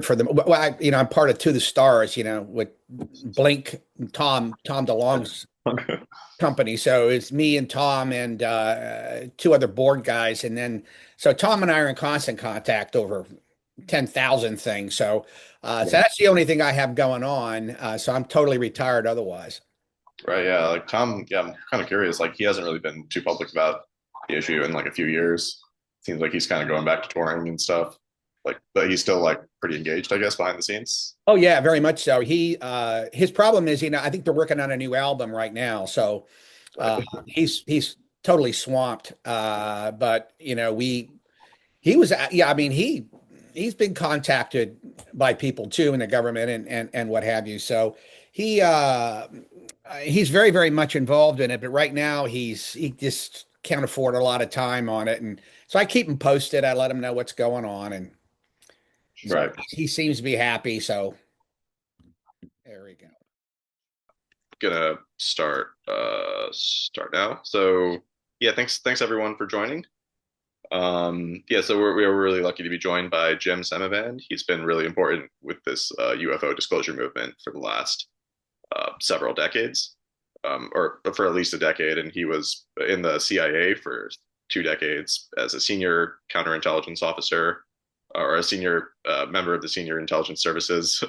for them. Well, I'm part of To the Stars, with Blink, Tom DeLonge's company. So it's me and Tom and two other board guys. And then, so Tom and I are in constant contact over 10,000 things. So that's the only thing I have going on. So I'm totally retired otherwise. Right, yeah. Like Tom, yeah, I'm kind of curious. Like he hasn't really been too public about the issue in like a few years. Seems like he's kind of going back to touring and stuff. Like, but he's still like pretty engaged, I guess, behind the scenes. Oh yeah, very much so. His problem is, I think they're working on a new album right now. So Right. he's totally swamped. But he was, yeah, I mean, he's been contacted by people too in the government and what have you. So he he's very, very much involved in it, but right now he just can't afford a lot of time on it. And so I keep him posted. I let him know what's going on, and so Right. he seems to be happy. So there we go. Gonna start now. So yeah, thanks everyone for joining. Yeah, so we're really lucky to be joined by Jim Semivan. He's been really important with this UFO disclosure movement for the last several decades, or for at least a decade. And he was in the CIA for 2 decades as a senior counterintelligence officer or a senior member of the senior intelligence services.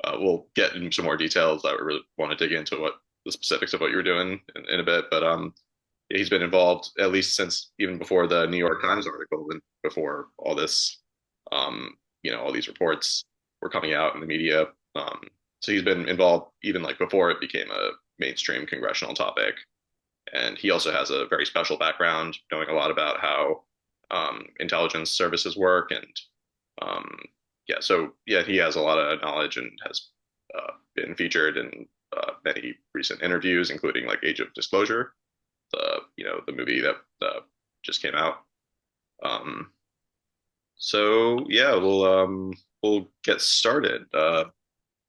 We'll get into some more details. I really want to dig into what the specifics of what you were doing in a bit, but he's been involved at least since even before the New York Times article and before all this, all these reports were coming out in the media. So he's been involved even like before it became a mainstream congressional topic. And he also has a very special background, knowing a lot about how intelligence services work. And yeah, so yeah, he has a lot of knowledge and has been featured in many recent interviews, including like Age of Disclosure, the movie that just came out. Um, so yeah, we'll get started.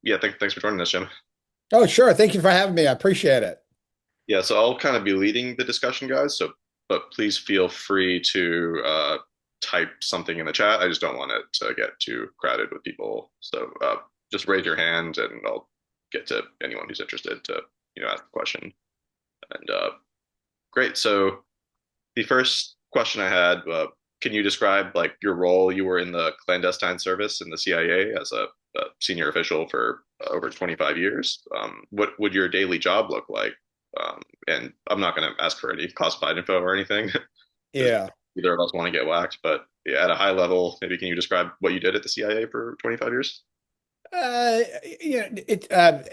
Yeah, thanks for joining us, Jim. Oh, sure. Thank you for having me. I appreciate it. Yeah, so I'll kind of be leading the discussion, guys. So, but please feel free to type something in the chat. I just don't want it to get too crowded with people. So just raise your hand, and I'll get to anyone who's interested to ask the question. And great. So the first question I had, can you describe like your role? You were in the clandestine service in the CIA as a senior official for over 25 years. What would your daily job look like? And I'm not going to ask for any classified info or anything because Yeah. either of us want to get whacked. But yeah, at a high level, maybe can you describe what you did at the CIA for 25 years? Uh,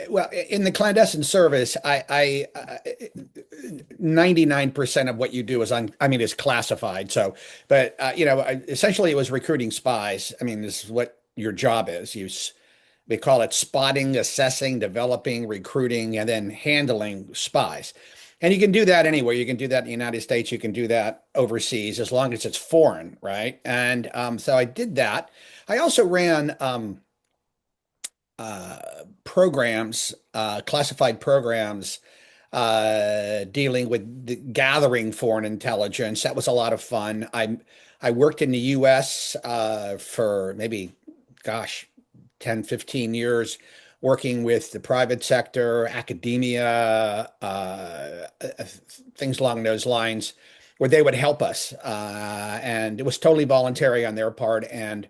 well, in the clandestine service, 99% of what you do is classified. So, but essentially it was recruiting spies. I mean, this is what your job is. We call it spotting, assessing, developing, recruiting, and then handling spies. And you can do that anywhere. You can do that in the United States. You can do that overseas as long as it's foreign, right? And so I did that. I also ran programs, classified programs, dealing with gathering foreign intelligence. That was a lot of fun. I worked in the U.S. For maybe, gosh, 10, 15 years, working with the private sector, academia, things along those lines, where they would help us. And it was totally voluntary on their part, and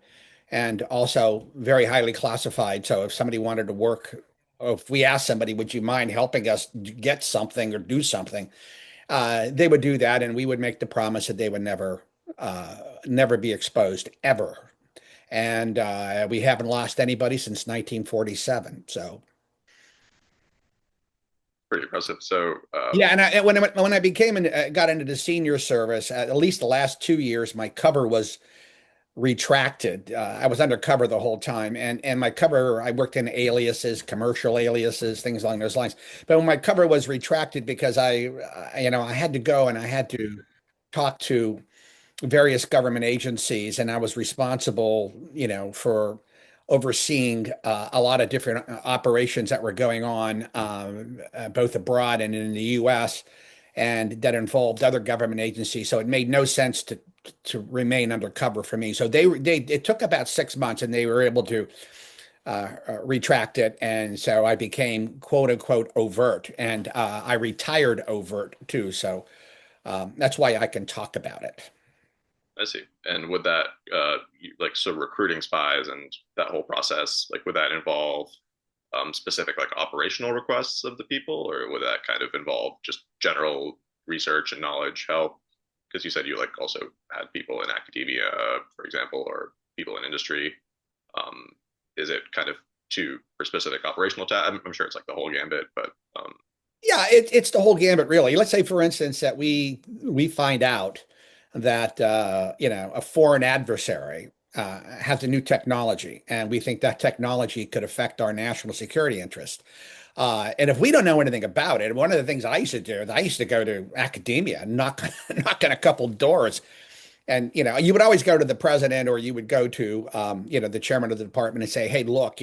also very highly classified. So if somebody wanted to work, or if we asked somebody, would you mind helping us get something or do something? They would do that, and we would make the promise that they would never be exposed ever. And we haven't lost anybody since 1947. So Pretty impressive. So yeah, and when I got into the senior service, at least the last 2 years, my cover was retracted. I was undercover the whole time, and my cover, I worked in aliases, commercial aliases, things along those lines. But when my cover was retracted because I had to go and I had to talk to various government agencies, and I was responsible, for overseeing a lot of different operations that were going on, both abroad and in the U.S., and that involved other government agencies. So it made no sense to remain undercover for me. So it took about 6 months, and they were able to retract it, and so I became quote unquote overt, and I retired overt too. So that's why I can talk about it. I see. And would that like so recruiting spies and that whole process, like would that involve specific like operational requests of the people, or would that kind of involve just general research and knowledge help? Because you said you like also had people in academia, for example, or people in industry. Um, is it kind of to for specific operational tasks? I'm sure it's like the whole gambit, but Yeah, it's the whole gambit, really. Let's say, for instance, that we find out that a foreign adversary has a new technology, and we think that technology could affect our national security interest. And if we don't know anything about it, one of the things I used to do is I used to go to academia, knock on a couple doors, and you would always go to the president, or you would go to the chairman of the department and say, "Hey, look,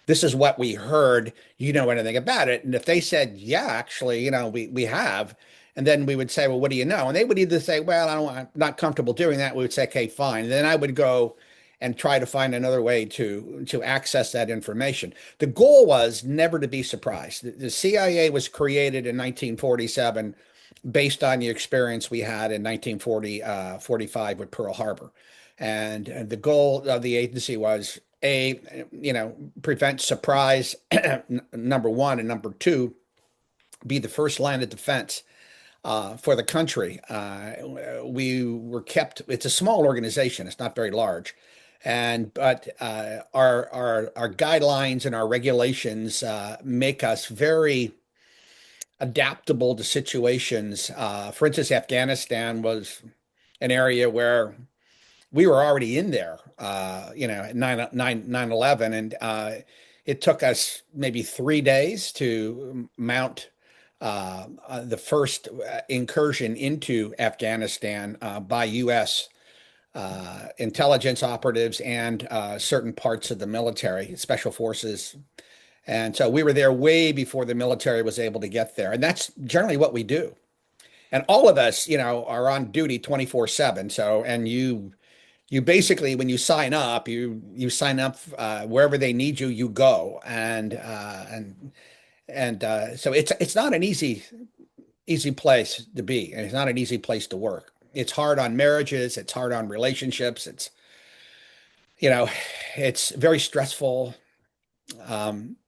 this is what we heard. You know anything about it?" And if they said, "Yeah, actually, we have," and then we would say, "Well, what do you know?" And they would either say, "Well, I'm not comfortable doing that." We would say, "Okay, fine." And then I would go and try to find another way to access that information. The goal was never to be surprised. The CIA was created in 1947 based on the experience we had in 1940, 45 with Pearl Harbor. And the goal of the agency was prevent surprise, number one, and number two, be the first line of defense for the country. We were kept. It's a small organization. It's not very large, but our guidelines and our regulations make us very adaptable to situations. For instance, Afghanistan was an area where we were already in there, at 9/11, and it took us maybe 3 days to mount the first incursion into Afghanistan by U.S. Intelligence operatives and certain parts of the military, special forces. And so we were there way before the military was able to get there. And that's generally what we do. And all of us, are on duty 24/7. So, and you basically, when you sign up, you sign up wherever they need you, you go. And so it's not an easy place to be, and it's not an easy place to work. It's hard on marriages, it's hard on relationships, you know, it's very stressful. Um,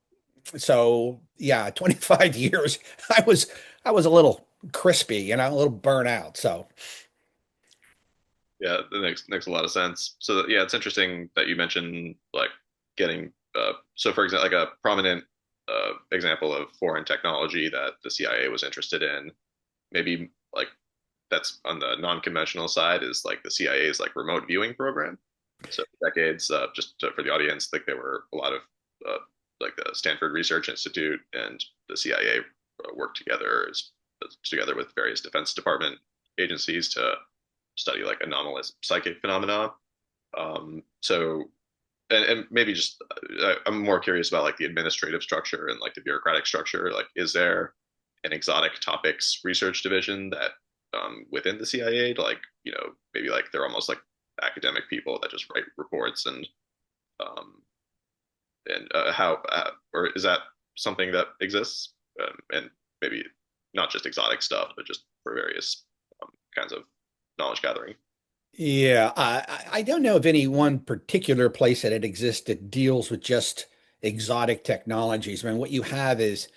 so yeah, 25 years, I was I was a little crispy, a little burnt out. So yeah, that makes a lot of sense. So yeah, it's interesting that you mentioned like getting so for example, like a prominent example of foreign technology that the CIA was interested in, maybe like that's on the non-conventional side is like the CIA's like remote viewing program. So decades, for the audience, like there were a lot of like the Stanford Research Institute and the CIA worked together with various Defense Department agencies to study like anomalous psychic phenomena. So and maybe just I'm more curious about like the administrative structure and like the bureaucratic structure. Like, is there an exotic topics research division that within the CIA, like maybe like they're almost like academic people that just write reports um, and how or is that something that exists and maybe not just exotic stuff, but just for various kinds of knowledge gathering. yeah, I don't know of any one particular place that it exists that deals with just exotic technologies. I mean, what you have is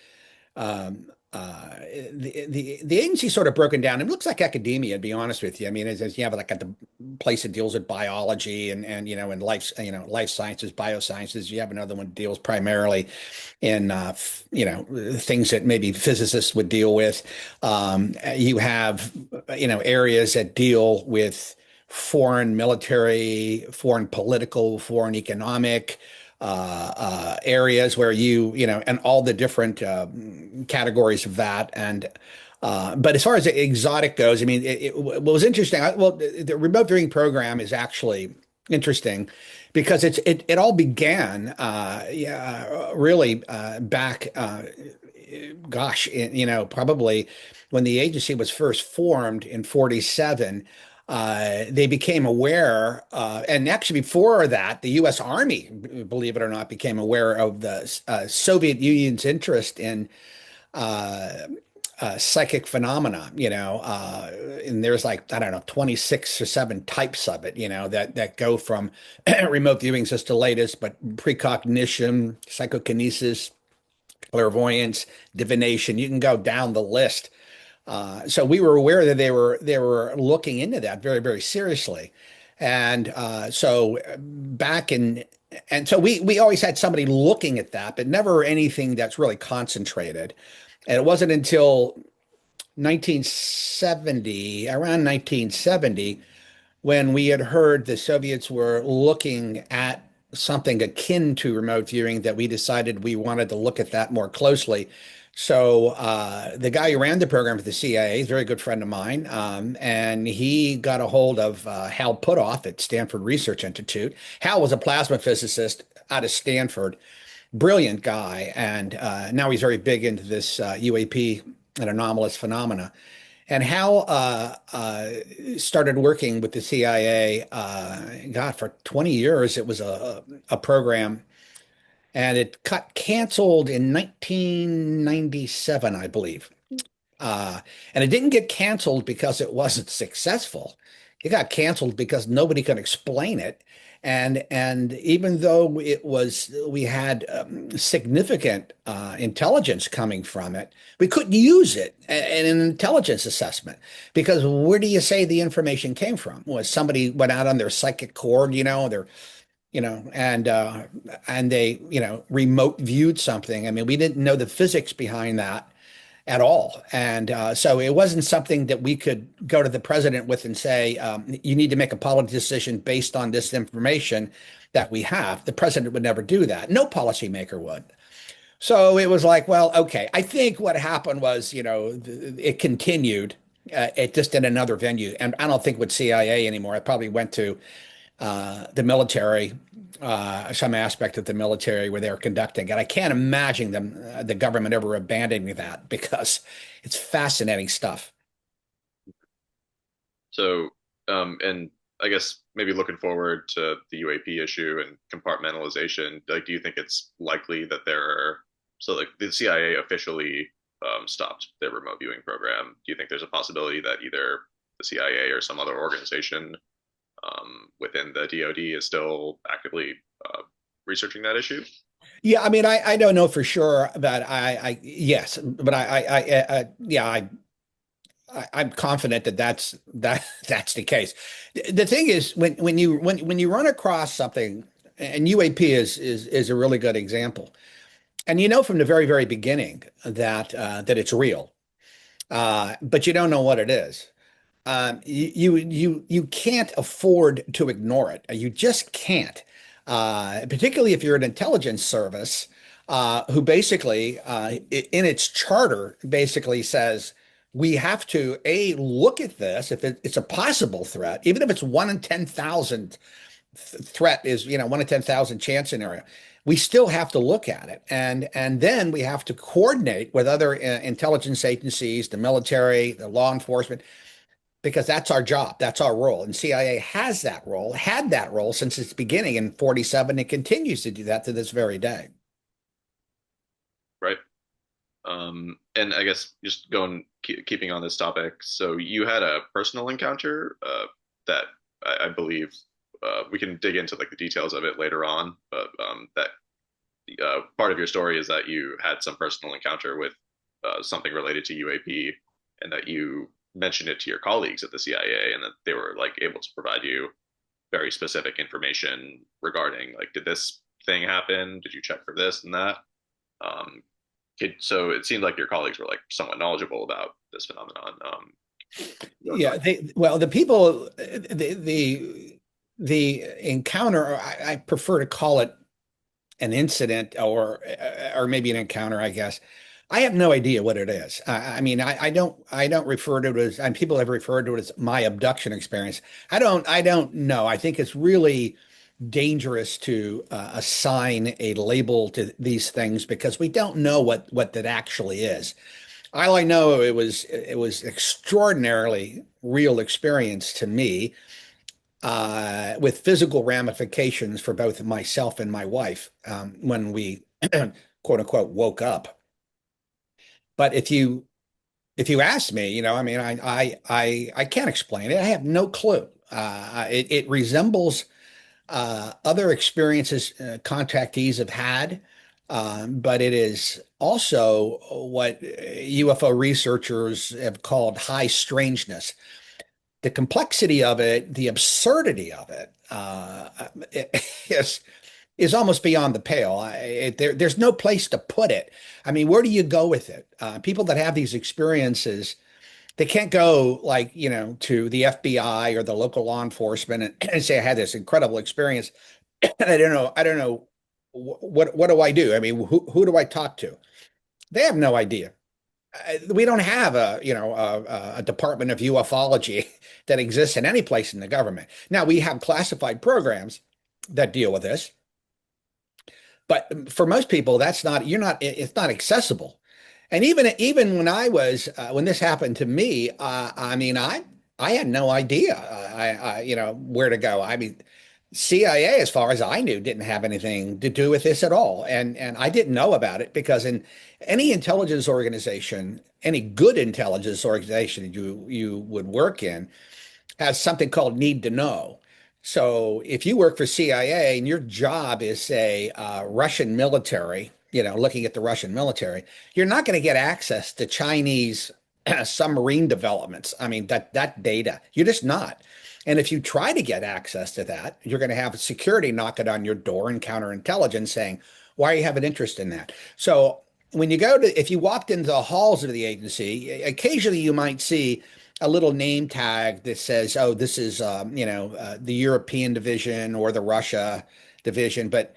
um, the agency sort of broken down. It looks like academia, to be honest with you. I mean, as you have like at the place that deals with biology and life sciences, biosciences. You have another one that deals primarily in things that maybe physicists would deal with. You have areas that deal with foreign military, foreign political, foreign economic areas where and all the different categories of that. And but as far as the exotic goes, I mean, what was interesting, the remote viewing program is actually interesting because it all began, yeah, really back, gosh, probably when the agency was first formed in 47. they became aware, and actually before that, the U.S. Army, believe it or not, became aware of the Soviet Union's interest in uh, psychic phenomena, and there's like, I don't know, 26 or 7 types of it, that go from remote viewings as to latest, but precognition, psychokinesis, clairvoyance, divination, you can go down the list. So we were aware that they were looking into that very, very seriously. And so back in and so we always had somebody looking at that, but never anything that's really concentrated. And it wasn't until 1970, around 1970, when we had heard the Soviets were looking at something akin to remote viewing, that we decided we wanted to look at that more closely. So the guy who ran the program for the CIA is a very good friend of mine, and he got a hold of Hal Puthoff at Stanford Research Institute. Hal was a plasma physicist out of Stanford, brilliant guy, and now he's very big into this UAP and anomalous phenomena. And Hal started working with the CIA. God, for 20 years, it was a program, and it got canceled in 1997, I believe. Uh, and it didn't get canceled because it wasn't successful. It got canceled because nobody could explain it. And even though we had significant intelligence coming from it, we couldn't use it in an intelligence assessment, because where do you say the information came from? Was somebody went out on their psychic cord, and they, remote viewed something. I mean, we didn't know the physics behind that at all. And so it wasn't something that we could go to the president with and say, you need to make a policy decision based on this information that we have. The president would never do that. No policymaker would. So it was like, well, okay. I think what happened was, it continued. It just in another venue. And I don't think with CIA anymore. It probably went to the military, some aspect of the military where they're conducting it. I can't imagine the government ever abandoning that, because it's fascinating stuff. So, and I guess maybe looking forward to the UAP issue and compartmentalization, like, do you think it's likely that so like the CIA officially stopped their remote viewing program? Do you think there's a possibility that either the CIA or some other organization within the DoD is still actively researching that issue? Yeah, I mean, I don't know for sure, but yes, but yeah, I'm confident that that's the case. The thing is, when you run across something, and UAP is a really good example, and you know from the very, very beginning that it's real, but you don't know what it is. You can't afford to ignore it. You just can't. Particularly if you're an intelligence service, who basically, in its charter, basically says we have to look at this if it's a possible threat, even if it's 1 in 10,000 threat is 1 in 10,000 chance scenario. We still have to look at it, and then we have to coordinate with other intelligence agencies, the military, the law enforcement, because that's our job. That's our role. And CIA has that role, had that role since its beginning in 47. It continues to do that to this very day. Right. And I guess just keeping on this topic. So you had a personal encounter that I believe we can dig into like the details of it later on, but that part of your story is that you had some personal encounter with something related to UAP, and that you mentioned it to your colleagues at the CIA, and that they were like able to provide you very specific information regarding like, did this thing happen? Did you check for this and that? Um, so it seemed like your colleagues were like somewhat knowledgeable about this phenomenon. Yeah, well, the people, the encounter, I prefer to call it an incident, or maybe an encounter, I guess. I have no idea what it is. I mean, I don't refer to it as, and people have referred to it as my abduction experience. I don't know. I think it's really dangerous to assign a label to these things, because we don't know what that actually is. All I know, it was extraordinarily real experience to me, with physical ramifications for both myself and my wife, when we quote unquote woke up. But if you ask me, I mean, I can't explain it. I have no clue. It resembles other experiences contactees have had, but it is also what UFO researchers have called high strangeness. The complexity of it, the absurdity of it, is is almost beyond the pale. There's no place to put it. I mean, where do you go with it? People that have these experiences, they can't go like, to the FBI or the local law enforcement and say, I had this incredible experience. I don't know what do I do? I mean, who do I talk to? They have no idea. We don't have a department of ufology that exists in any place in the government. Now we have classified programs that deal with this, but for most people, that's not, it's not accessible. And even when this happened to me, I mean, I had no idea, where to go. I mean, CIA, as far as I knew, didn't have anything to do with this at all, and I didn't know about it because in any intelligence organization, any good intelligence organization you would work in, has something called need to know. So if you work for CIA and your job is, say, Russian military, looking at the Russian military, you're not going to get access to Chinese submarine developments. I mean, that data, you're just not. And if you try to get access to that, you're going to have security knocking on your door and counterintelligence saying, why you have an interest in that? So if you walked into the halls of the agency, occasionally you might see a little name tag that says, "Oh, this is the European division or the Russia division," but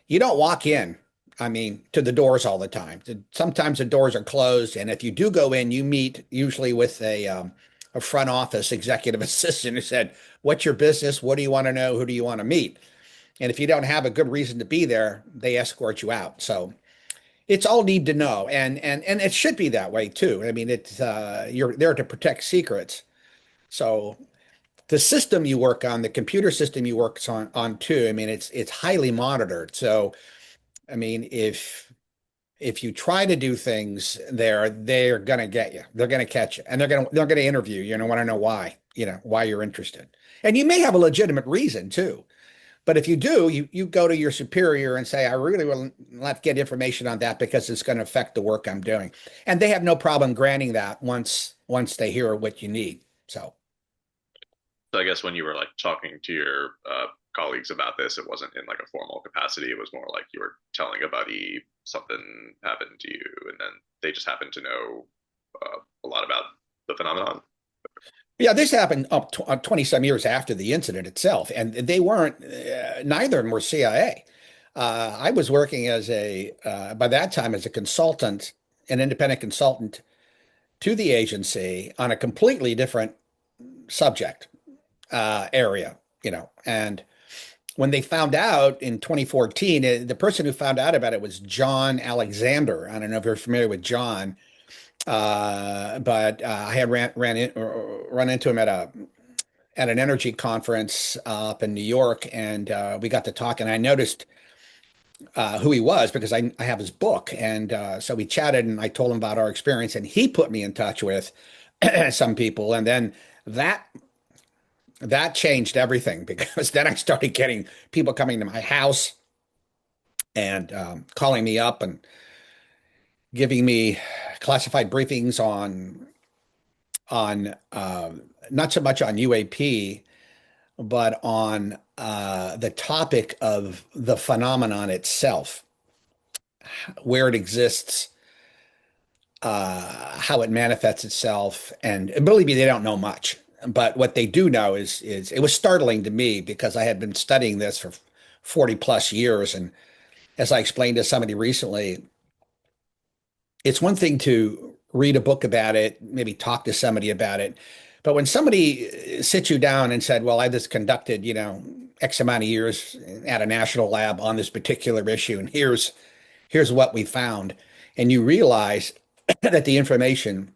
you don't walk in. I mean, to the doors all the time. Sometimes the doors are closed, and if you do go in, you meet usually with a front office executive assistant who said, "What's your business? What do you want to know? Who do you want to meet?" And if you don't have a good reason to be there, they escort you out. So it's all need to know, and it should be that way too. I mean, it's you're there to protect secrets. So the system you work on, the computer system you work on too, I mean, it's highly monitored. So I mean, if you try to do things there, they're gonna get you. They're gonna catch you, and they're gonna interview you and want to know why, why you're interested. And you may have a legitimate reason too. But if you do, you go to your superior and say, I really will not get information on that because it's going to affect the work I'm doing. And they have no problem granting that once they hear what you need. So So I guess when you were like talking to your colleagues about this, it wasn't in like a formal capacity. It was more like you were telling a buddy something happened to you, and then they just happened to know a lot about the phenomenon. yeah, this happened up 20 some years after the incident itself. And they weren't, neither of them were CIA. I was working by that time as a consultant, an independent consultant to the agency on a completely different subject area, and when they found out in 2014, the person who found out about it was John Alexander. I don't know if you're familiar with John, but I had run into him at an energy conference up in New York, and we got to talk, and I noticed who he was because I have his book, and so we chatted, and I told him about our experience, and he put me in touch with some people, and then that that changed everything because then I started getting people coming to my house and calling me up and giving me classified briefings on not so much on UAP, but on the topic of the phenomenon itself, where it exists, how it manifests itself, and believe me, they don't know much. But what they do know is it was startling to me because I had been studying this for 40 plus years, and as I explained to somebody recently, it's one thing to read a book about it, maybe talk to somebody about it. But when somebody sits you down and said, well, I just conducted, X amount of years at a national lab on this particular issue, and here's what we found, and you realize that the information,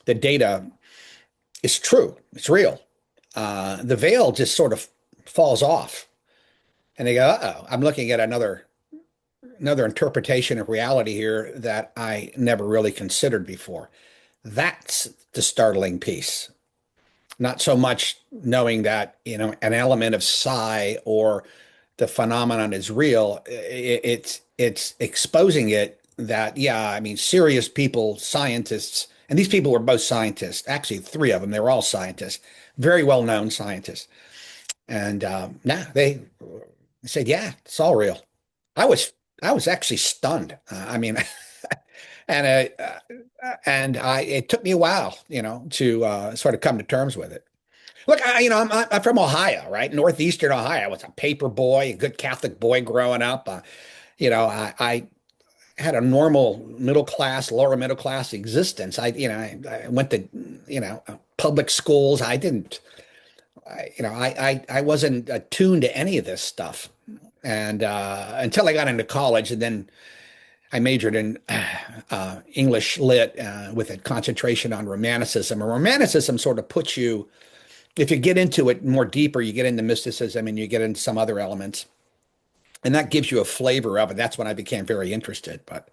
the data is true, it's real. The veil just sort of falls off, and they go, "Uh-oh, I'm looking at another interpretation of reality here that I never really considered before." That's the startling piece. Not so much knowing that, an element of psi or the phenomenon is real. It's exposing it that, yeah, I mean, serious people, scientists, and these people were both scientists. Actually, three of them, they were all scientists, very well-known scientists. And nah, they said, yeah, it's all real. I was I was actually stunned. I mean, it took me a while, to sort of come to terms with it. Look, I'm from Ohio, right? Northeastern Ohio. I was a paper boy, a good Catholic boy growing up. I had a normal middle class, lower middle class existence. I went to, public schools. I wasn't attuned to any of this stuff. And until I got into college, and then I majored in English lit with a concentration on romanticism. And romanticism sort of puts you, if you get into it more deeper, you get into mysticism and you get into some other elements, and that gives you a flavor of it. That's when I became very interested, but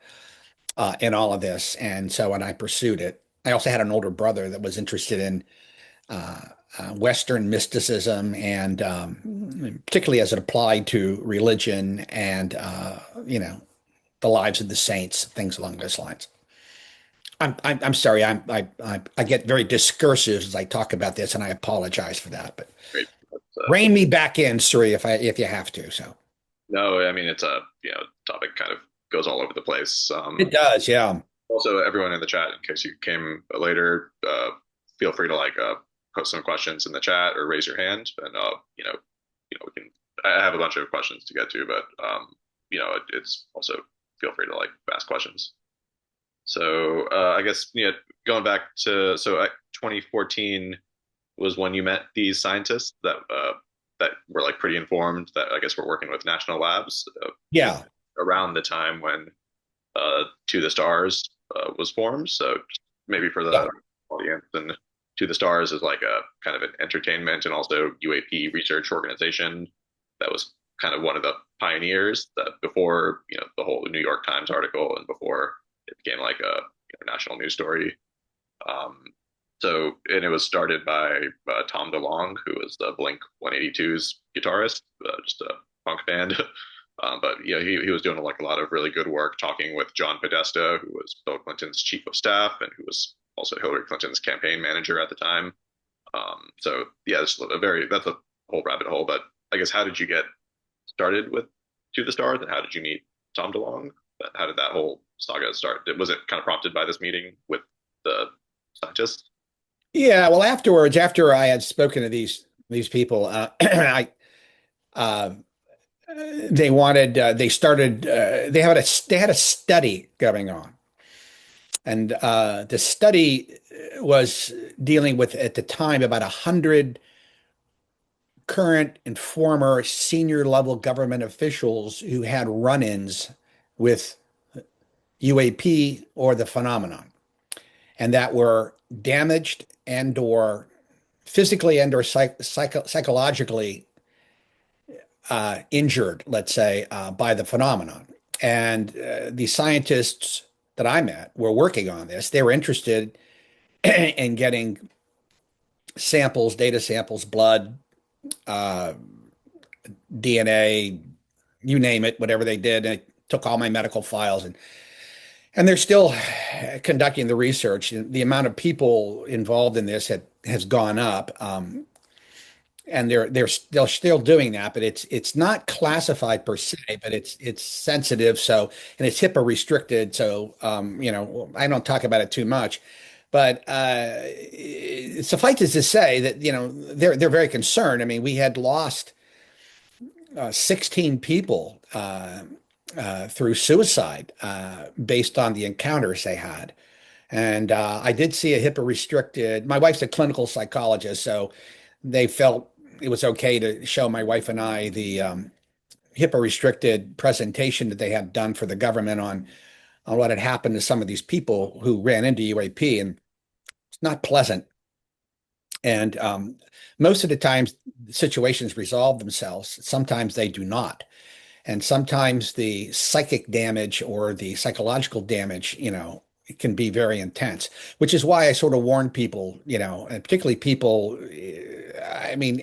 in all of this, and so when I pursued it, I also had an older brother that was interested in uh, Western mysticism, and particularly as it applied to religion and the lives of the saints, things along those lines. I'm sorry. I get very discursive as I talk about this, and I apologize for that. But Great. But, rein me back in, Suri, if you have to. So no, I mean it's a topic kind of goes all over the place. it does, yeah. Also, everyone in the chat, in case you came later, feel free to post some questions in the chat or raise your hand, and we can. I have a bunch of questions to get to, but it's also feel free to ask questions. So I guess going back to 2014 was when you met these scientists that were pretty informed that I guess were working with national labs Yeah. around the time when To the Stars was formed. So maybe for Yeah. the audience, and To the Stars is like a kind of an entertainment and also UAP research organization that was kind of one of the pioneers that before the whole New York Times article and before it became like a national news story. Um, and it was started by Tom DeLonge, who was the Blink 182's guitarist, just a punk band. But yeah, he was doing a lot of really good work talking with John Podesta, who was Bill Clinton's chief of staff and who was also Hillary Clinton's campaign manager at the time. So yeah, that's a whole rabbit hole. But I guess how did you get started with To the Stars, and how did you meet Tom DeLonge? How did that whole saga start? Was it kind of prompted by this meeting with the scientists? Yeah. Well, afterwards, after I had spoken to these people, I uh, they wanted they started they had a study going on, and the study was dealing with at the time about 100 current and former senior level government officials who had run-ins with UAP or the phenomenon, and that were damaged and or physically and or psychologically injured, let's say, by the phenomenon. And the scientists that I met were working on this. They were interested in getting samples, data samples, blood, uh, DNA, you name it, whatever they did. And took all my medical files, and they're still conducting the research. The amount of people involved in this has gone up. And they're still doing that, but it's not classified per se, but it's sensitive. So, and it's HIPAA restricted. So, I don't talk about it too much, but suffice it to say that they're very concerned. I mean, we had lost 16 people through suicide based on the encounters they had. And I did see a HIPAA restricted. My wife's a clinical psychologist, so they felt it was okay to show my wife and I the HIPAA restricted presentation that they had done for the government on on what had happened to some of these people who ran into UAP, and it's not pleasant. And most of the times, situations resolve themselves. Sometimes they do not. And sometimes the psychic damage or the psychological damage, it can be very intense, which is why I sort of warn people, and particularly people. I mean,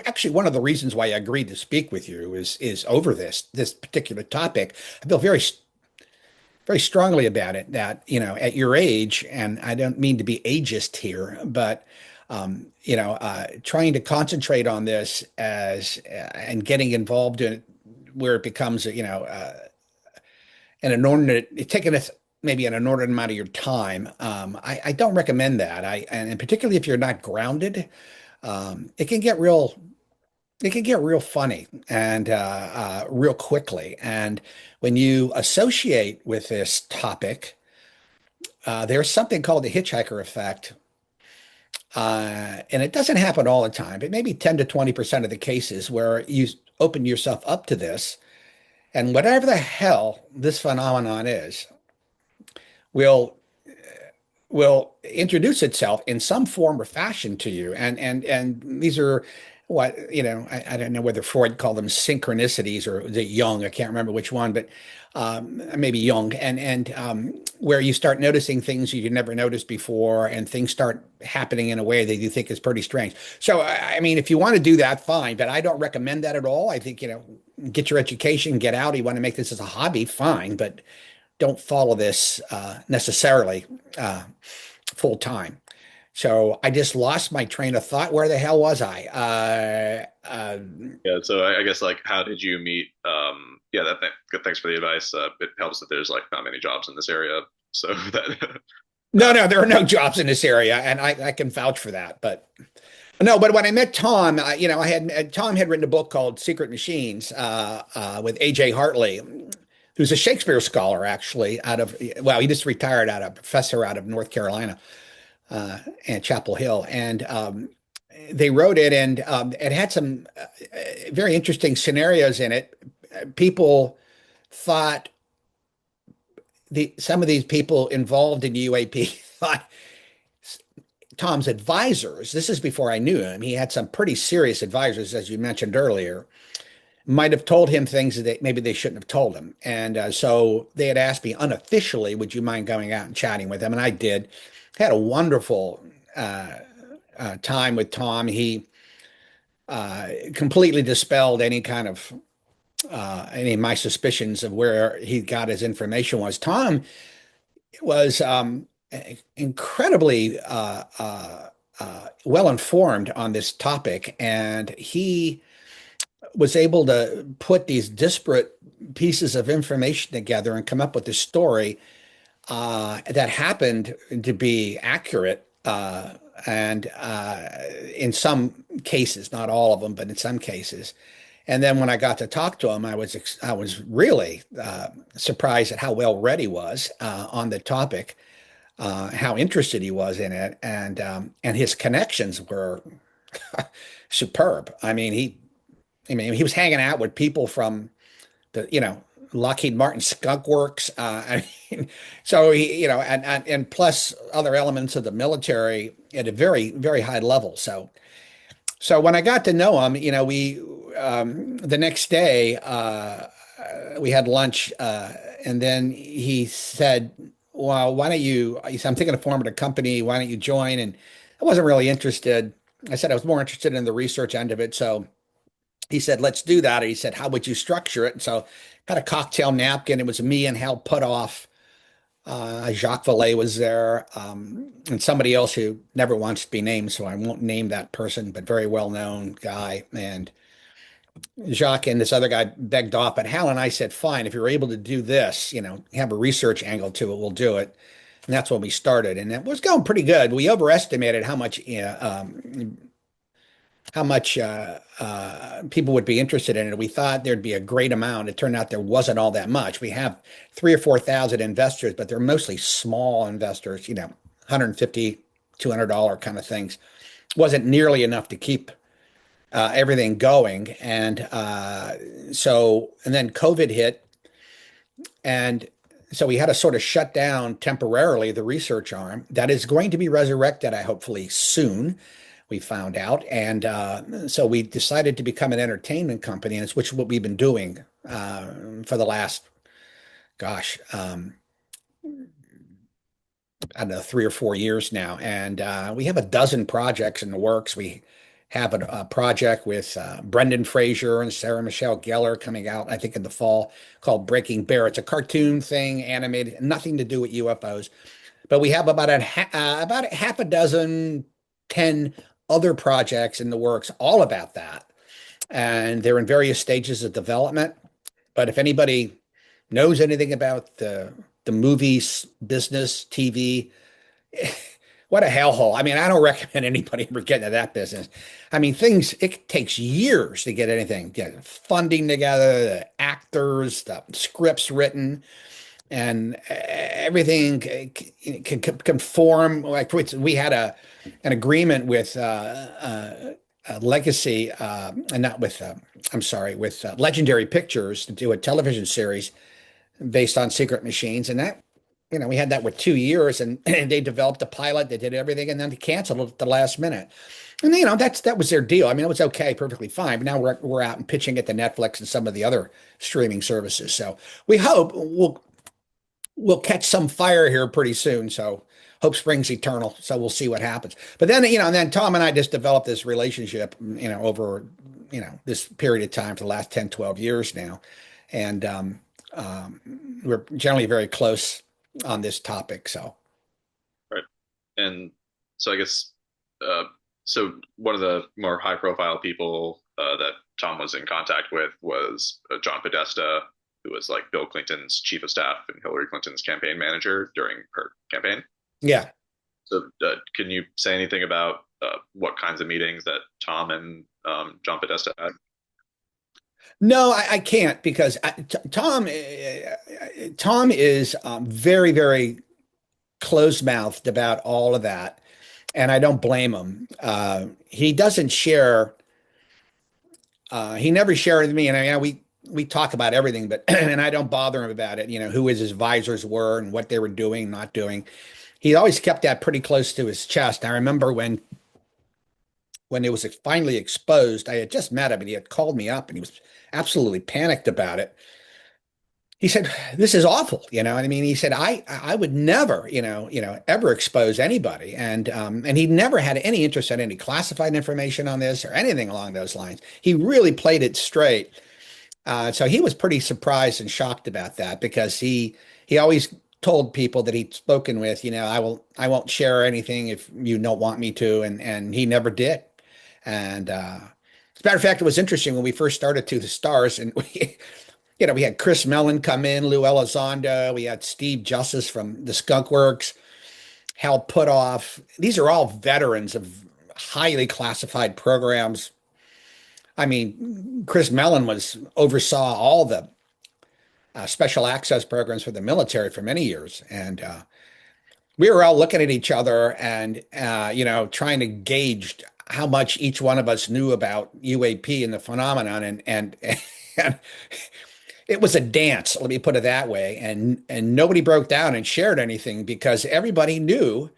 actually, one of the reasons why I agreed to speak with you is over this particular topic. I feel very strongly about it that, at your age, and I don't mean to be ageist here, but trying to concentrate on this and getting involved in it where it becomes, an inordinate, taking us maybe an inordinate amount of your time. I don't recommend that. And particularly if you're not grounded, it can get real funny and real quickly. And when you associate with this topic, there's something called the hitchhiker effect. And it doesn't happen all the time, but maybe 10 to 20% of the cases where you open yourself up to this, and whatever the hell this phenomenon is, will will introduce itself in some form or fashion to you. And these are what, I don't know whether Freud called them synchronicities or was it Jung, I can't remember which one, but maybe Jung, and where you start noticing things you never noticed before, and things start happening in a way that you think is pretty strange. So, I mean, if you want to do that, fine, but I don't recommend that at all. I think, get your education, get out. You want to make this as a hobby, fine, but don't follow this necessarily full time. So I just lost my train of thought. Where the hell was I? Yeah, so I guess like how did you meet? Yeah, good. Thanks for the advice. It helps that there's like not many jobs in this area, so that No, there are no jobs in this area, and I can vouch for that. But no, but when I met Tom, Tom had written a book called Secret Machines with A.J. Hartley, who's a Shakespeare scholar, actually, he just retired out of professor out of North Carolina and Chapel Hill. And they wrote it, and it had some very interesting scenarios in it. People thought some of these people involved in UAP thought Tom's advisors, this is before I knew him, he had some pretty serious advisors, as you mentioned earlier, might have told him things that maybe they shouldn't have told him. And so they had asked me unofficially, would you mind going out and chatting with him? And I did. Had a wonderful time with Tom. He completely dispelled any of my suspicions of where he got his information was. Tom was incredibly well informed on this topic, and he was able to put these disparate pieces of information together and come up with a story that happened to be accurate. And in some cases, not all of them, but in some cases. And then when I got to talk to him, I was really surprised at how well read he was on the topic, how interested he was in it, and his connections were superb. I mean, he was hanging out with people from the Lockheed Martin Skunk Works. I mean, so and plus other elements of the military at a very, very high level. So when I got to know him, we the next day we had lunch, and then he said, "Well, why don't you?" He said, "I'm thinking of forming a company. Why don't you join?" And I wasn't really interested. I said I was more interested in the research end of it. So he said, "Let's do that." And he said, "How would you structure it?" And so got a cocktail napkin. It was me and Hal Puthoff. Jacques Vallée was there, and somebody else who never wants to be named, so I won't name that person, but very well known guy. And Jacques and this other guy begged off, but Hal and I said, "Fine, if you're able to do this, have a research angle to it, we'll do it." And that's when we started, and it was going pretty good. We overestimated how much people would be interested in it. We thought there'd be a great amount. It turned out there wasn't all that much. We have 3 or 4 thousand investors, but they're mostly small investors, 150, $200 kind of things. Wasn't nearly enough to keep everything going. And then COVID hit. And So we had to sort of shut down temporarily the research arm that is going to be resurrected, I hopefully soon. We found out, and so we decided to become an entertainment company, and it's which what we've been doing for the last, gosh, I don't know, 3 or 4 years now, and we have a dozen projects in the works. We have a project with Brendan Fraser and Sarah Michelle Gellar coming out, I think, in the fall called Breaking Bear. It's a cartoon thing, animated, nothing to do with UFOs. But we have about a half a dozen, 10 other projects in the works, all about that. And they're in various stages of development. But if anybody knows anything about the movies business, TV, what a hellhole. I mean, I don't recommend anybody ever get into that business. I mean, it takes years to get anything, get funding together, the actors, the scripts written, and everything can conform. Like we had an agreement with Legacy, and not with, I'm sorry, with Legendary Pictures to do a television series based on secret machines. And that, we had that with 2 years, and, and they developed a pilot, they did everything, and then they canceled it at the last minute. And that was their deal. I mean, it was okay, perfectly fine. But now we're out and pitching it to Netflix and some of the other streaming services. So we hope we'll catch some fire here pretty soon. So hope springs eternal. So we'll see what happens. But then, and then Tom and I just developed this relationship, over, this period of time for the last 10, 12 years now. And we're generally very close on this topic. So, Right. And so I guess so one of the more high profile people that Tom was in contact with was John Podesta, who was like Bill Clinton's chief of staff and Hillary Clinton's campaign manager during her campaign. yeah. So can you say anything about what kinds of meetings that Tom and John Podesta had? No, I can't because Tom is very, very close-mouthed about all of that, and I don't blame him. He doesn't share. He never shared with me, and we talk about everything, but and I don't bother him about it. Who his advisors were and what they were doing, not doing. He always kept that pretty close to his chest. I remember when it was finally exposed, I had just met him and he had called me up and he was absolutely panicked about it. He said, "This is awful," what I mean? He said, I would never, ever expose anybody. And he never had any interest in any classified information on this or anything along those lines. He really played it straight. So he was pretty surprised and shocked about that because he always told people that he'd spoken with, I won't share anything if you don't want me to, and he never did. And as a matter of fact, it was interesting when we first started To the Stars, and we had Chris Mellon come in, Lou Elizondo, we had Steve Justice from the Skunk Works, Hal Puthoff. These are all veterans of highly classified programs. I mean, Chris Mellon oversaw all the special access programs for the military for many years, and we were all looking at each other and trying to gauge how much each one of us knew about UAP and the phenomenon, and it was a dance, let me put it that way, and nobody broke down and shared anything because everybody knew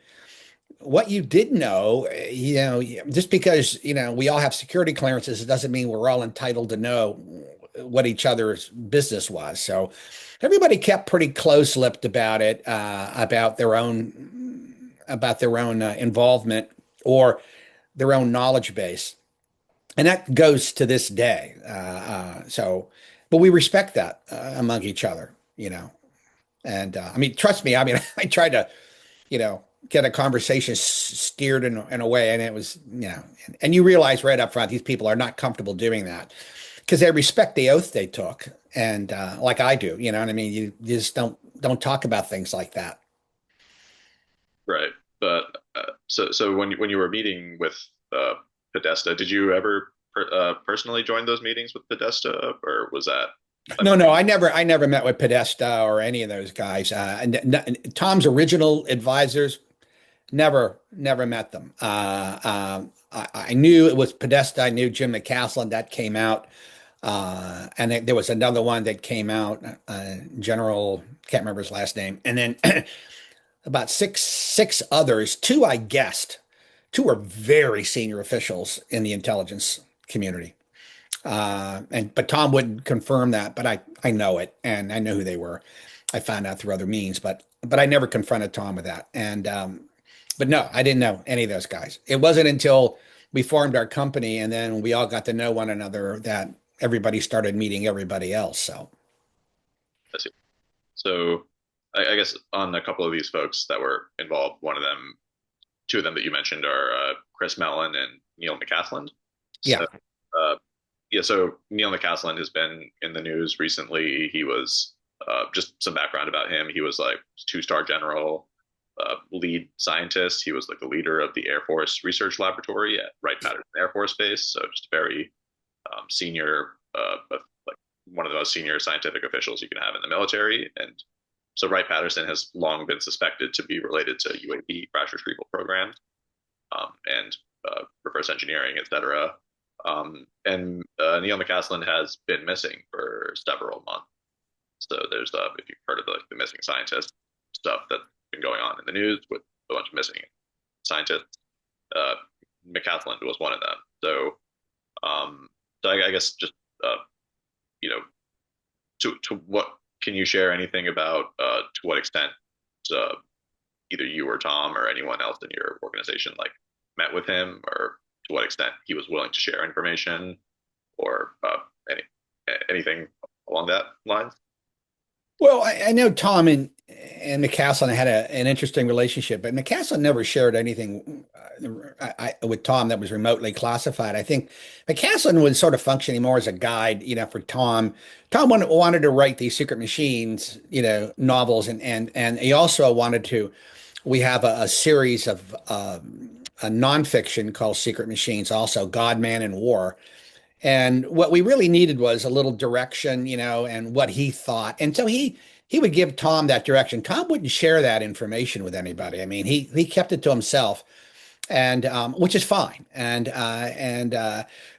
what you did know. Just because we all have security clearances, it doesn't mean we're all entitled to know what each other's business was. So everybody kept pretty close-lipped about it, about their own involvement or their own knowledge base, and that goes to this day. But we respect that among each other, And I mean, trust me. I mean, I tried to, get a conversation steered in a way, and it was, and you realize right up front these people are not comfortable doing that because they respect the oath they took, and like I do, you know what I mean. You just don't talk about things like that. Right. But so when you were meeting with Podesta, did you ever personally join those meetings with Podesta, or was that? No, I never met with Podesta or any of those guys. Tom's original advisors, never met them. I knew it was Podesta. I knew Jim McCasland that came out, and there was another one that came out, General can't remember his last name, and then about six others. Two I guessed. Two were very senior officials in the intelligence community. But Tom wouldn't confirm that, but I know it, and I know who they were. I found out through other means, but I never confronted Tom with that. And but no, I didn't know any of those guys. It wasn't until we formed our company and then we all got to know one another that everybody started meeting everybody else. So I see. So I guess on a couple of these folks that were involved, one of them, two of them that you mentioned are Chris Mellon and Neil McCasland. So yeah, uh, yeah, so Neil McCasland has been in the news recently. He was just some background about him. He was like two-star general, lead scientist. He was like the leader of the Air Force Research Laboratory at Wright-Patterson Air Force Base. So just very senior, like one of the most senior scientific officials you can have in the military. And so Wright-Patterson has long been suspected to be related to UAP crash retrieval program and reverse engineering, et cetera. And Neil McCasland has been missing for several months. So there's, if you've heard of the missing scientist stuff that's been going on in the news with a bunch of missing scientists, uh, McCasland was one of them. Um, so I guess just uh, you know, to what can you share anything about to what extent uh, either you or Tom or anyone else in your organization like met with him, or to what extent he was willing to share information, or anything along that lines? well, I know Tom and McCaslin had an interesting relationship, but McCaslin never shared anything with Tom that was remotely classified. I think McCaslin was sort of functioning more as a guide, for Tom. Tom wanted to write these secret machines, novels, and he also wanted to. We have a series of a nonfiction called Secret Machines, also God, Man, and War. And what we really needed was a little direction, and what he thought. And so he would give Tom that direction. Tom wouldn't share that information with anybody. I mean, he kept it to himself, and which is fine. And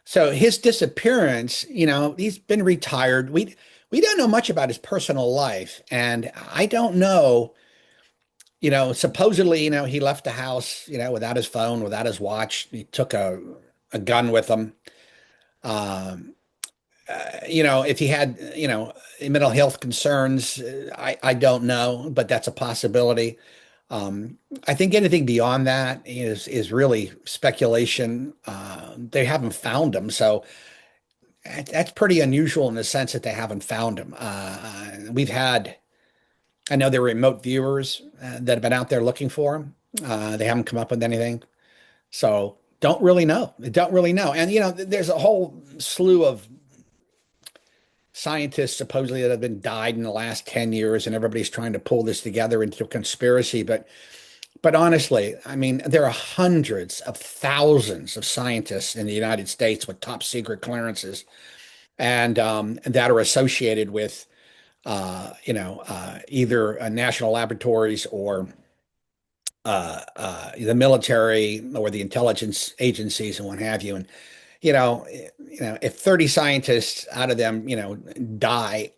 so his disappearance, he's been retired. We don't know much about his personal life, and I don't know. Supposedly, he left the house, without his phone, without his watch. He took a gun with him. Um, if he had, mental health concerns, I don't know, but that's a possibility. I think anything beyond that is really speculation. They haven't found him, so that's pretty unusual in the sense that they haven't found him. I know there were remote viewers that have been out there looking for him. They haven't come up with anything, so don't really know. Don't really know. And there's a whole slew of scientists supposedly that have been died in the last 10 years, and everybody's trying to pull this together into a conspiracy. But honestly, I mean, there are hundreds of thousands of scientists in the United States with top secret clearances, and that are associated with either national laboratories or the military or the intelligence agencies and what have you. And you know, if 30 scientists out of them, die,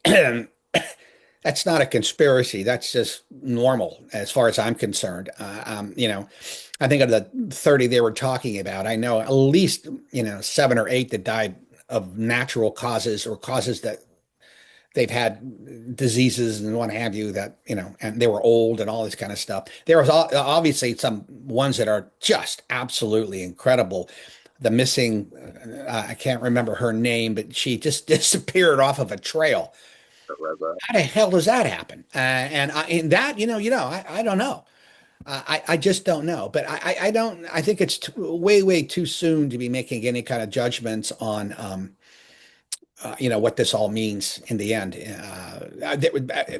that's not a conspiracy. That's just normal as far as I'm concerned. I think of the 30 they were talking about, I know at least, seven or eight that died of natural causes or causes that they've had diseases and what have you that, and they were old and all this kind of stuff. There was obviously some ones that are just absolutely incredible. The missing, I can't remember her name, but she just disappeared off of a trail. How the hell does that happen? And that, I don't know. I just don't know. But I don't. I think it's way too soon to be making any kind of judgments on, what this all means in the end.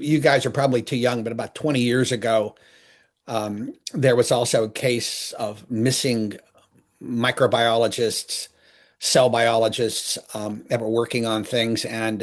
You guys are probably too young, but about 20 years ago, there was also a case of missing microbiologists, cell biologists that were working on things, and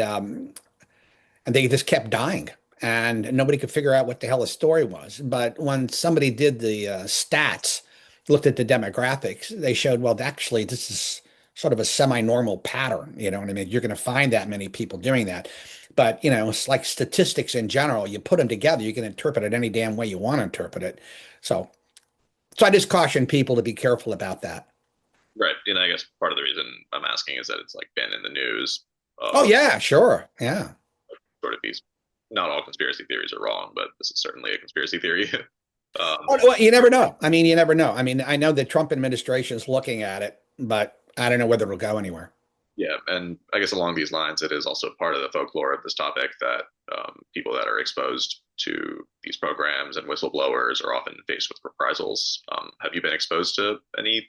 they just kept dying, and nobody could figure out what the hell the story was. But when somebody did the stats, looked at the demographics, they showed, well, actually, this is sort of a semi-normal pattern. You know what I mean? You're going to find that many people doing that. But, it's like statistics in general. You put them together, you can interpret it any damn way you want to interpret it. So, so I just caution people to be careful about that. Right. And I guess part of the reason I'm asking is that it's like been in the news Oh, of yeah, sure. Yeah. sort of these, not all conspiracy theories are wrong, but this is certainly a conspiracy theory. Oh, well, you never know. I mean, you never know. I mean, I know the Trump administration is looking at it, but I don't know whether it'll go anywhere. Yeah, and I guess along these lines, it is also part of the folklore of this topic that people that are exposed to these programs and whistleblowers are often faced with reprisals. Have you been exposed to any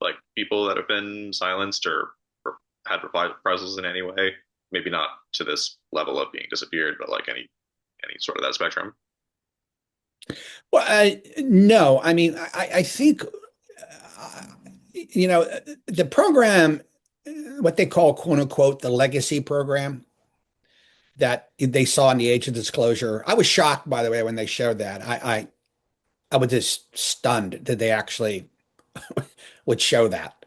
like people that have been silenced or had reprisals in any way? Maybe not to this level of being disappeared, but like any sort of that spectrum. Well, no, I mean, I think, the program, what they call quote unquote, the legacy program that they saw in the age of disclosure. I was shocked, by the way, when they showed that. I was just stunned that they actually would show that.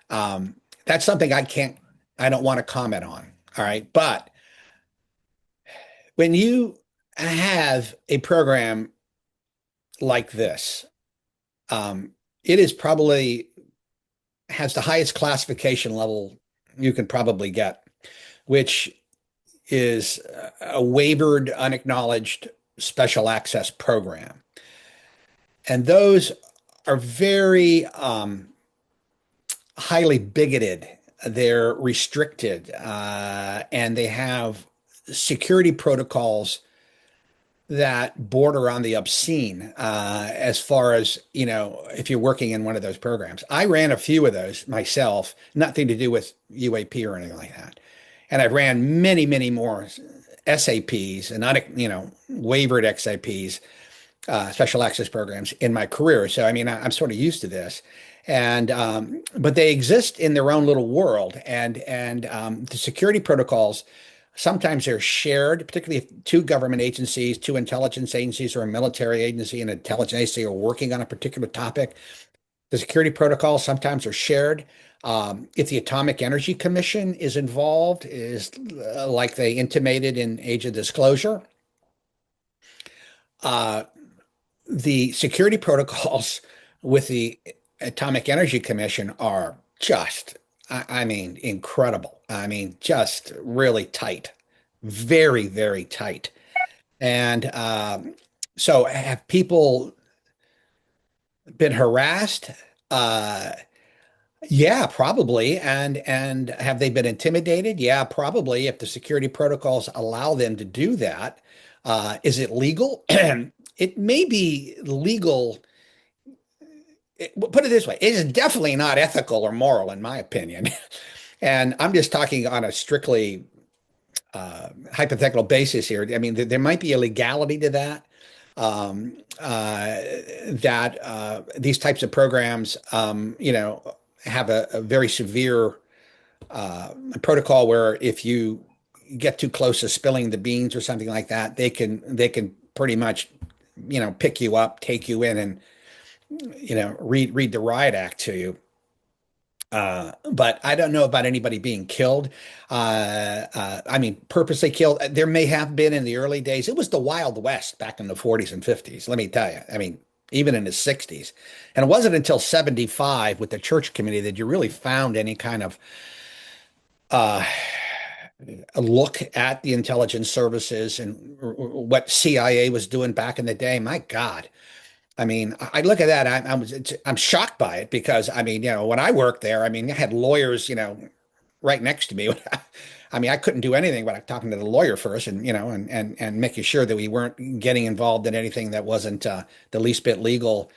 That's something I don't want to comment on. All right. But when you have a program like this, it is probably has the highest classification level you can probably get, which is a waivered, unacknowledged special access program. And those are very highly bigoted. They're restricted, and they have security protocols that border on the obscene as far as, if you're working in one of those programs. I ran a few of those myself, nothing to do with UAP or anything like that. And I ran many, many more SAPs and, waivered XAPs, special access programs in my career. So, I mean, I'm sort of used to this. And but they exist in their own little world, and the security protocols sometimes they're shared, particularly if two government agencies, two intelligence agencies, or a military agency and an intelligence agency are working on a particular topic. The security protocols sometimes are shared. If the Atomic Energy Commission is involved, is like they intimated in Age of Disclosure, uh, the security protocols with the Atomic Energy Commission are just, I mean, incredible. I mean, just really tight, very, very tight. And so have people been harassed? Uh, yeah, probably. And have they been intimidated? Yeah, probably. If the security protocols allow them to do that, is it legal? It may be legal. Put it this way, it is definitely not ethical or moral, in my opinion. And I'm just talking on a strictly hypothetical basis here. I mean, there might be a legality to that. That these types of programs, have a very severe protocol where if you get too close to spilling the beans or something like that, they can pretty much, pick you up, take you in, and read the riot act to you. But I don't know about anybody being killed. I mean, purposely killed. There may have been in the early days. It was the Wild West back in the 40s and 50s. Let me tell you. I mean, even in the 60s. And it wasn't until 75 with the church committee that you really found any kind of uh, a look at the intelligence services and what CIA was doing back in the day. My God. I mean, I look at that. I'm shocked by it because I mean, when I worked there, I mean, I had lawyers, right next to me. I mean, I couldn't do anything but talking to the lawyer first, and and making sure that we weren't getting involved in anything that wasn't the least bit legal.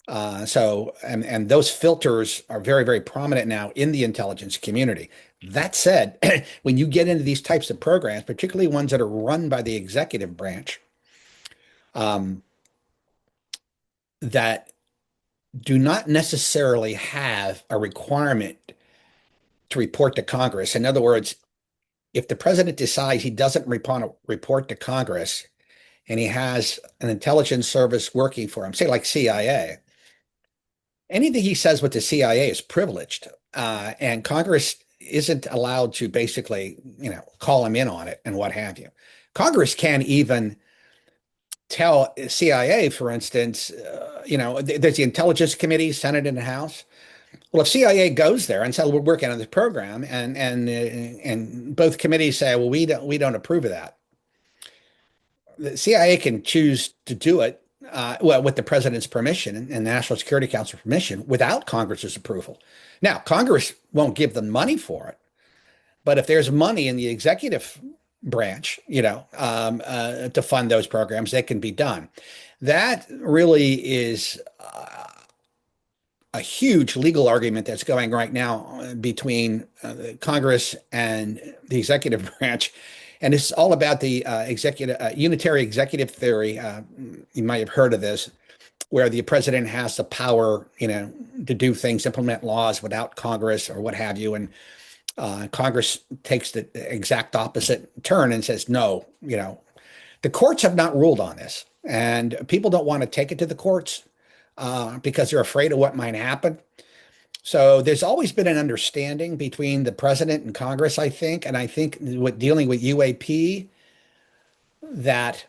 And those filters are very, very prominent now in the intelligence community. That said, when you get into these types of programs, particularly ones that are run by the executive branch, um, that do not necessarily have a requirement to report to Congress. In other words, if the president decides he doesn't report to Congress and he has an intelligence service working for him, say like CIA, anything he says with the CIA is privileged. and Congress isn't allowed to basically, call them in on it and what have you. Congress can even tell CIA, for instance, there's the Intelligence Committee, Senate and House. Well, if CIA goes there and says we're working on this program, and both committees say, well, we don't approve of that, the CIA can choose to do it, well, with the president's permission and National Security Council permission without Congress's approval. Now, Congress won't give them money for it, but if there's money in the executive branch, to fund those programs, they can be done. That really is a huge legal argument that's going right now between Congress and the executive branch. And it's all about the unitary executive theory. You might have heard of this, where the president has the power, to do things, implement laws without Congress or what have you. And Congress takes the exact opposite turn and says, no, the courts have not ruled on this. And people don't want to take it to the courts because they're afraid of what might happen. So there's always been an understanding between the president and Congress, I think. And I think with dealing with UAP, that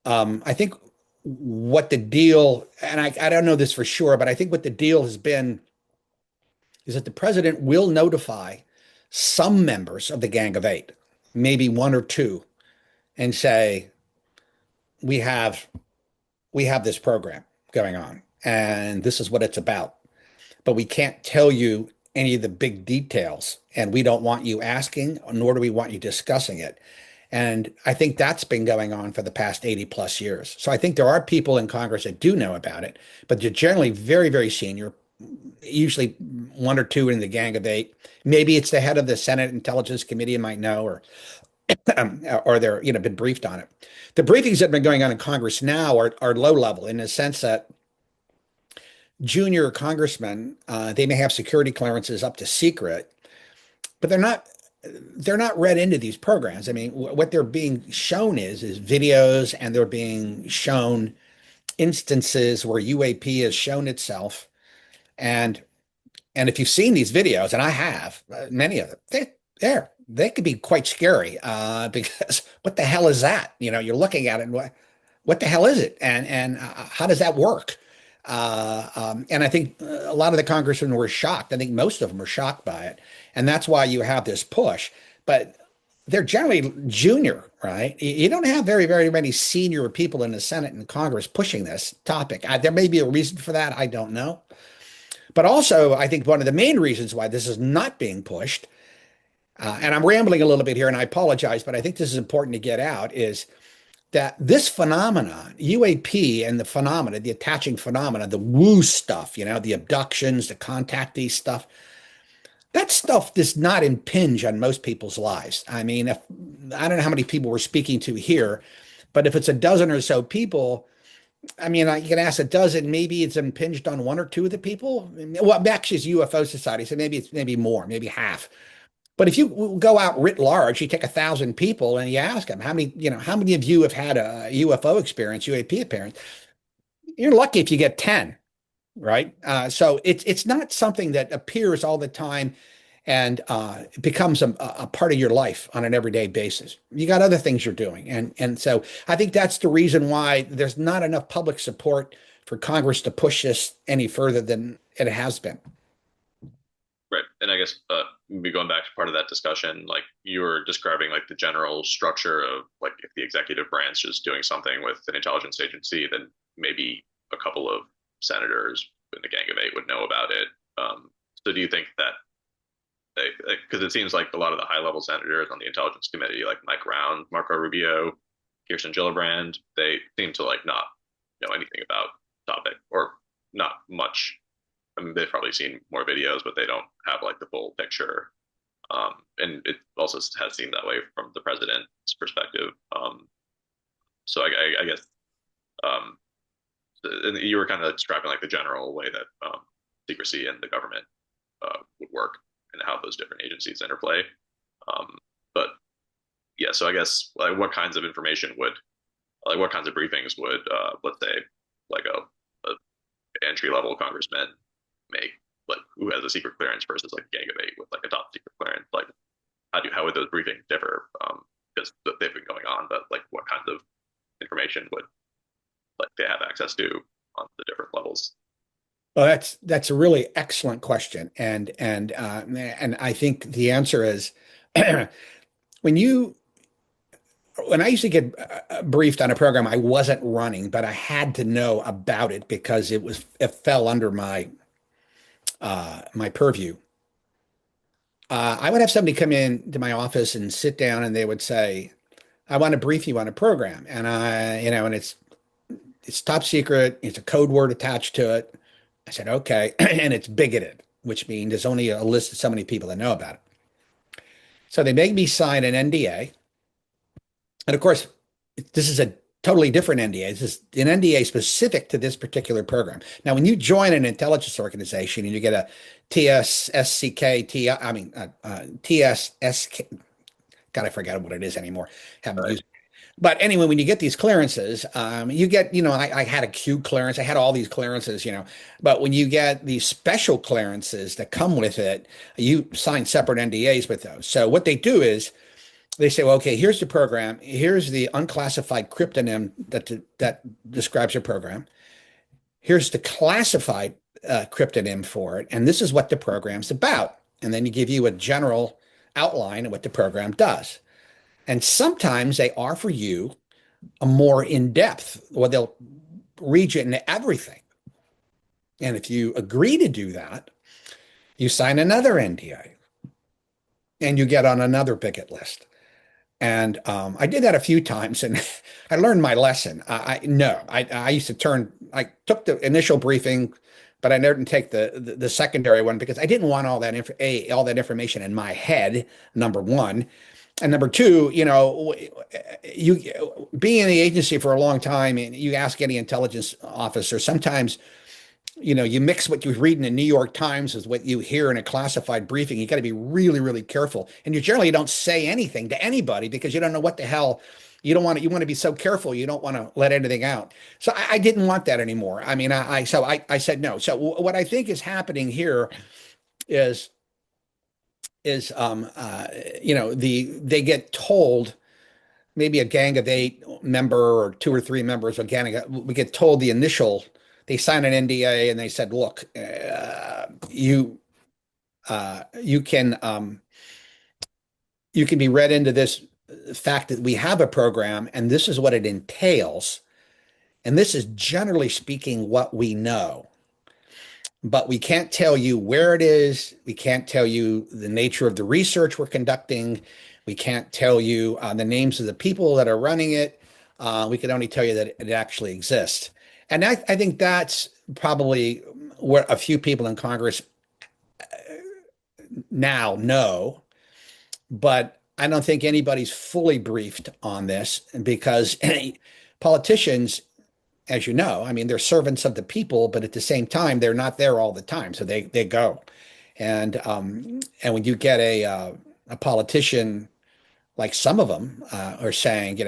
I think what the deal, and I don't know this for sure, but I think what the deal has been is that the president will notify some members of the Gang of Eight, maybe one or two, and say, we have this program going on, and this is what it's about. But we can't tell you any of the big details, and we don't want you asking, nor do we want you discussing it. And I think that's been going on for the past 80 plus years. So I think there are people in Congress that do know about it, but they're generally very, very senior, usually one or two in the Gang of Eight. Maybe it's the head of the Senate Intelligence Committee might know, or they're been briefed on it. The briefings that have been going on in Congress now are low level in the sense that junior congressmen, they may have security clearances up to secret, but they're not read into these programs. I mean, what they're being shown is videos, and they're being shown instances where UAP has shown itself. And if you've seen these videos, and I have many of them, they could be quite scary, because what the hell is that? You're looking at it, and what the hell is it? And how does that work? And I think a lot of the congressmen were shocked. I think most of them were shocked by it. And that's why you have this push. But they're generally junior, right? You don't have very, very many senior people in the Senate and Congress pushing this topic. There may be a reason for that. I don't know. But also, I think one of the main reasons why this is not being pushed, and I'm rambling a little bit here, and I apologize, but I think this is important to get out, is that this phenomenon, UAP and the phenomena, the attaching phenomena, the woo stuff, the abductions, the contactee stuff, that stuff does not impinge on most people's lives. I mean, I don't know how many people we're speaking to here, but if it's a dozen or so people, I mean, you can ask a dozen, maybe it's impinged on one or two of the people. Well, actually, it's UFO Society, so maybe more, maybe half. But if you go out writ large, you take 1,000 people and you ask them how many of you have had a UFO experience, UAP appearance. You're lucky if you get 10, right? So it's not something that appears all the time and it becomes a part of your life on an everyday basis. You got other things you're doing, and so I think that's the reason why there's not enough public support for Congress to push this any further than it has been. Right. And I guess maybe going back to part of that discussion, like you were describing like the general structure of like if the executive branch is doing something with an intelligence agency, then maybe a couple of senators in the Gang of Eight would know about it. So do you think that because it seems like a lot of the high level senators on the intelligence committee, like Mike Round, Marco Rubio, Kirsten Gillibrand, they seem to like not know anything about the topic or not much. I mean, they've probably seen more videos, but they don't have like the full picture. And it also has seemed that way from the president's perspective. So I guess and you were kind of describing like the general way that secrecy in the government would work and how those different agencies interplay. But yeah, so I guess like what kinds of information would, like what kinds of briefings would, let's say, like a entry level congressman make? like who has a secret clearance versus like Gang of Eight with like a top secret clearance. Like how would those briefings differ? Because they've been going on, but like what kinds of information would like they have access to on the different levels? Well, that's a really excellent question, and I think the answer is when you when I used to get briefed on a program I wasn't running, but I had to know about it because it fell under my purview. I would have somebody come in to my office and sit down, and they would say, "I want to brief you on a program," and and it's top secret. It's a code word attached to it. I said, "Okay," and it's bigoted, which means there's only a list of so many people that know about it. So they make me sign an NDA. And of course, this is a totally different NDA. This is an NDA specific to this particular program. Now, when you join an intelligence organization and you get a TSSCK, TSSK, God, I forgot what it is anymore. Haven't Right. used. But anyway, when you get these clearances, you get, I had a Q clearance. I had all these clearances. But when you get these special clearances that come with it, you sign separate NDAs with those. So what they do is they say, well, okay, here's the program. Here's the unclassified cryptonym that describes your program. Here's the classified cryptonym for it, and this is what the program's about. And then you give you a general outline of what the program does. And sometimes they offer you a more in-depth, or they'll read you into everything. And if you agree to do that, you sign another NDA and you get on another picket list. And I did that a few times, and I learned my lesson. I used to I took the initial briefing, but I didn't take the secondary one because I didn't want all that information in my head. Number one, and number two, you being in the agency for a long time, and you ask any intelligence officer, sometimes you mix what you read in the New York Times with what you hear in a classified briefing. You got to be really, really careful. And you generally don't say anything to anybody because you don't know what the hell you want to be so careful. You don't want to let anything out. So I didn't want that anymore. I mean, I said no. So what I think is happening here is, is, they get told, maybe a gang of eight member or two or three members of we get told they sign an NDA and they said, look, you can you can be read into this fact that we have a program and this is what it entails. And this is generally speaking what we know. But we can't tell you where it is. We can't tell you the nature of the research we're conducting. We can't tell you the names of the people that are running it. We can only tell you that it actually exists. And I think that's probably what a few people in Congress now know, but I don't think anybody's fully briefed on this because politicians, as you know, I mean, they're servants of the people, but at the same time, they're not there all the time. So they go. And when you get a politician, like some of them are saying,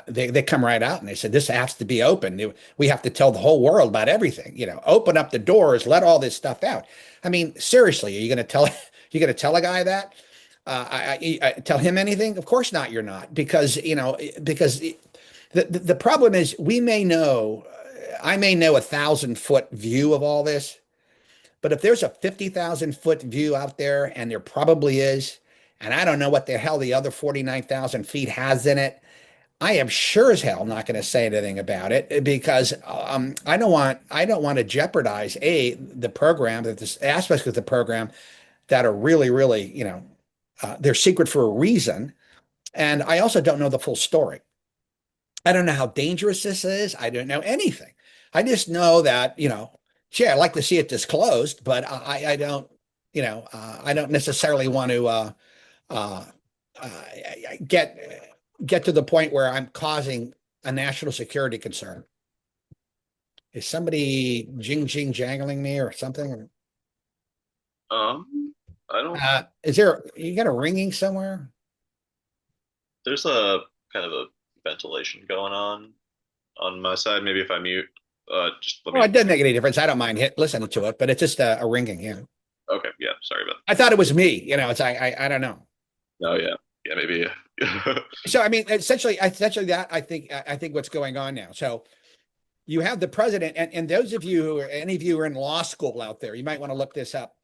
they come right out and they said, this has to be open. We have to tell the whole world about everything, open up the doors, let all this stuff out. I mean, seriously, are you going to tell, you going to tell a guy that? I tell him anything? Of course not. You're not, because the problem is I may know 1,000-foot view of all this, but if there's a 50,000-foot view out there, and there probably is, and I don't know what the hell the other 49,000 feet has in it, I am sure as hell not going to say anything about it because I don't want to jeopardize the program, that this aspects of the program that are really, really, they're secret for a reason. And I also don't know the full story. I don't know how dangerous this is. I don't know anything. I just know that, gee, I'd like to see it disclosed, but I don't, I don't necessarily want to uh, uh, get to the point where I'm causing a national security concern. Is somebody jing jangling me or something? I don't. Is there, you got a ringing somewhere? There's a kind of a ventilation going on my side. Maybe if I mute. Just let Well, me. it doesn't make any difference. I don't mind listening to it, but it's just a ringing. Yeah, Okay, yeah, sorry about. I thought it was me. It's I don't know. No, yeah, yeah, maybe. So I mean, essentially that I think what's going on now. So you have the president, and those of you who are any of you who are in law school out there, you might want to look this up.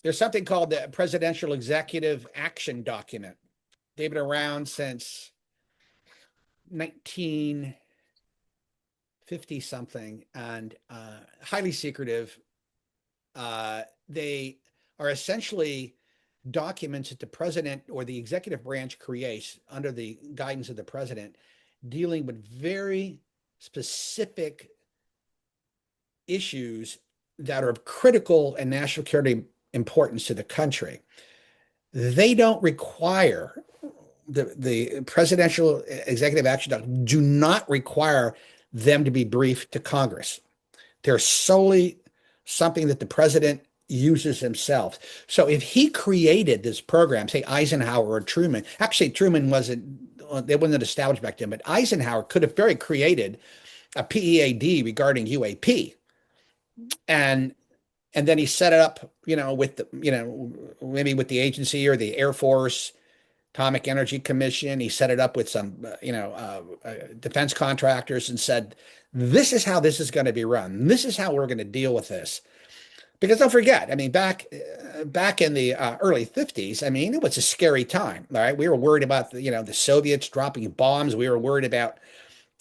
There's something called the Presidential Executive Action Document. They've been around since 1950 something, and highly secretive. They are essentially documents that the president or the executive branch creates under the guidance of the president, dealing with very specific issues that are of critical and national security importance to the country. They don't require the presidential executive action do not require them to be briefed to Congress. They're solely something that the president uses himself. So if he created this program, say Eisenhower or Truman, actually Truman they wasn't established back then, but Eisenhower could have very created a PEAD regarding UAP, and then he set it up, with maybe with the agency or the Air Force Atomic Energy Commission. He set it up with some, defense contractors and said, this is how this is going to be run. This is how we're going to deal with this. Because don't forget, I mean, back in the early 50s, I mean, it was a scary time. All right. We were worried about the Soviets dropping bombs. We were worried about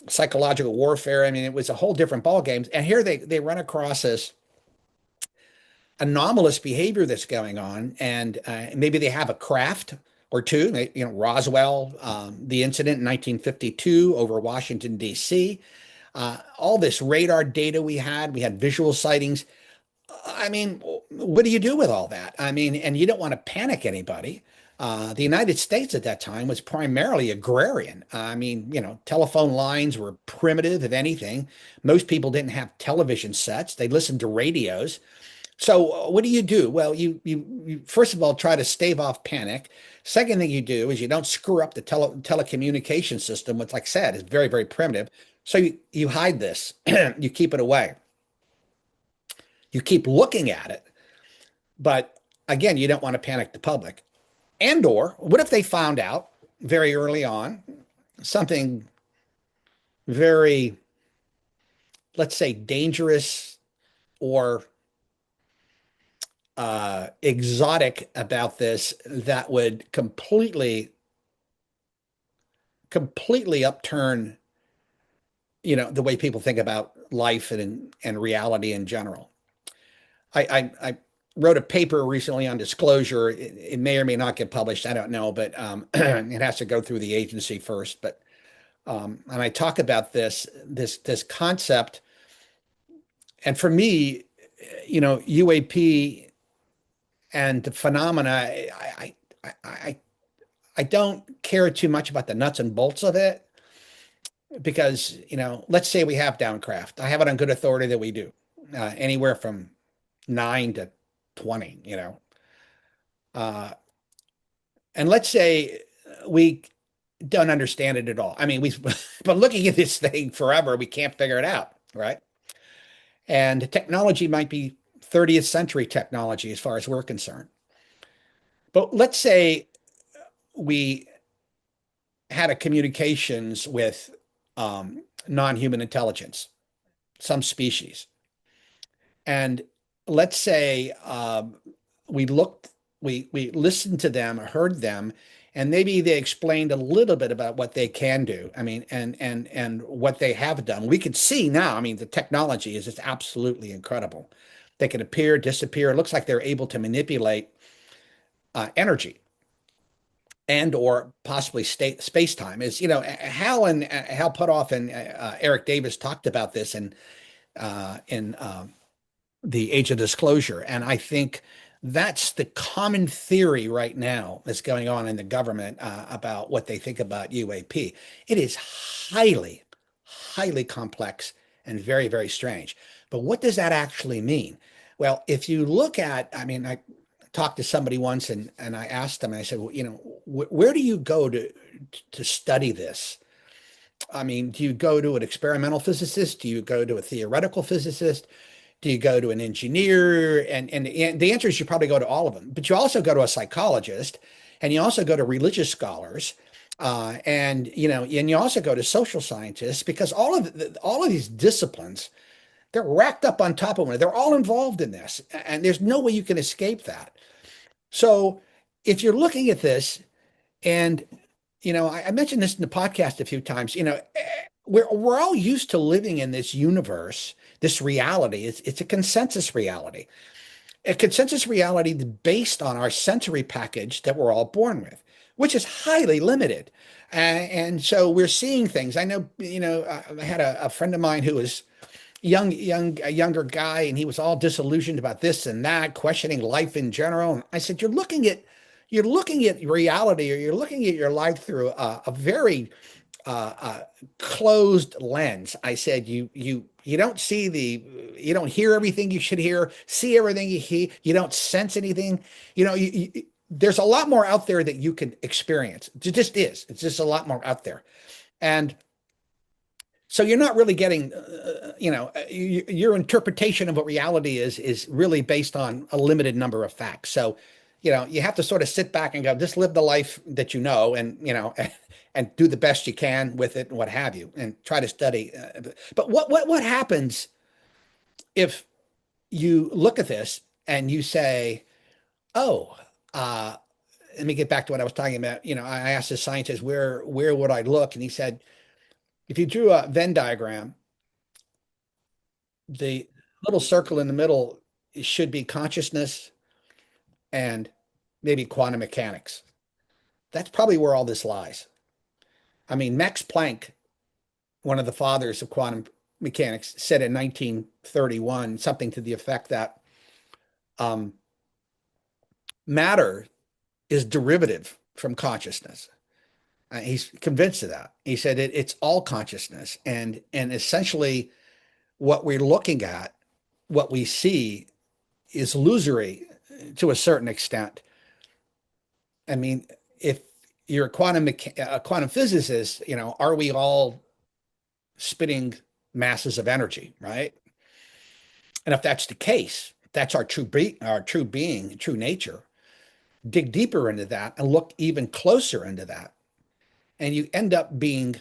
psychological warfare. I mean, it was a whole different ball game. And here they run across this anomalous behavior that's going on, and maybe they have a craft or two. Roswell, the incident in 1952 over Washington D.C., all this radar data we had visual sightings. I mean, what do you do with all that? I mean, and you don't want to panic anybody. The United States at that time was primarily agrarian. I mean, telephone lines were primitive, if anything. Most people didn't have television sets. They listened to radios. So what do you do? Well, you first of all try to stave off panic. Second thing you do is you don't screw up the telecommunication system, which, like I said, is very, very primitive. So you hide this, you keep it away, you keep looking at it, but again, you don't want to panic the public. And or what if they found out very early on something very, let's say, dangerous or exotic about this that would completely upturn, the way people think about life and reality in general. I wrote a paper recently on disclosure. It may or may not get published. I don't know, but it has to go through the agency first. But and I talk about this concept, and for me, UAP and the phenomena, I don't care too much about the nuts and bolts of it because, let's say we have downcraft. I have it on good authority that we do, anywhere from 9 to 20, uh, and let's say we don't understand it at all. I mean, we've been looking at this thing forever. We can't figure it out, right? And the technology might be 30th century technology as far as we're concerned. But let's say we had a communications with non-human intelligence, some species. And let's say we listened to them, heard them, and maybe they explained a little bit about what they can do. I mean, and what they have done. We could see now. I mean, the technology is just absolutely incredible. They can appear, disappear. It looks like they're able to manipulate energy and or possibly space time. Is Hal Puthoff and Eric Davis talked about this in the Age of Disclosure, and I think that's the common theory right now that's going on in the government about what they think about UAP. It is highly, highly complex and very, very strange. But what does that actually mean? Well, if you look at, I mean, I talked to somebody once and I asked them, and I said, well, where do you go to study this? I mean, do you go to an experimental physicist? Do you go to a theoretical physicist? Do you go to an engineer? And the answer is you probably go to all of them, but you also go to a psychologist, and you also go to religious scholars, and you also go to social scientists because all of these disciplines, they're racked up on top of one. They're all involved in this, and there's no way you can escape that. So if you're looking at this, and I mentioned this in the podcast a few times, we're all used to living in this universe, this reality. It's a consensus reality. A consensus reality based on our sensory package that we're all born with, which is highly limited. And so we're seeing things. I know, I had a friend of mine who was a younger guy, and he was all disillusioned about this and that, questioning life in general. And I said, you're looking at reality, or you're looking at your life through a very closed lens. I said, you don't you don't hear everything you should hear, see everything you hear, you don't sense anything. There's a lot more out there that you can experience. It just is. It's just a lot more out there. And so you're not really getting, your interpretation of what reality is really based on a limited number of facts. So, you have to sort of sit back and go, just live the life that you know, and and do the best you can with it, and what have you, and try to study. But what happens if you look at this and you say, oh, uh, let me get back to what I was talking about. I asked the scientist, where would I look, and he said, if you drew a Venn diagram, the little circle in the middle should be consciousness and maybe quantum mechanics. That's probably where all this lies. I mean, Max Planck, one of the fathers of quantum mechanics, said in 1931 something to the effect that um, matter is derivative from consciousness. He's convinced of that. He said it's all consciousness, and essentially what we're looking at, what we see, is illusory to a certain extent. I mean, if you're a quantum physicist, are we all spinning masses of energy, right? And if that's the case, that's our true being, true nature. Dig deeper into that and look even closer into that, and you end up being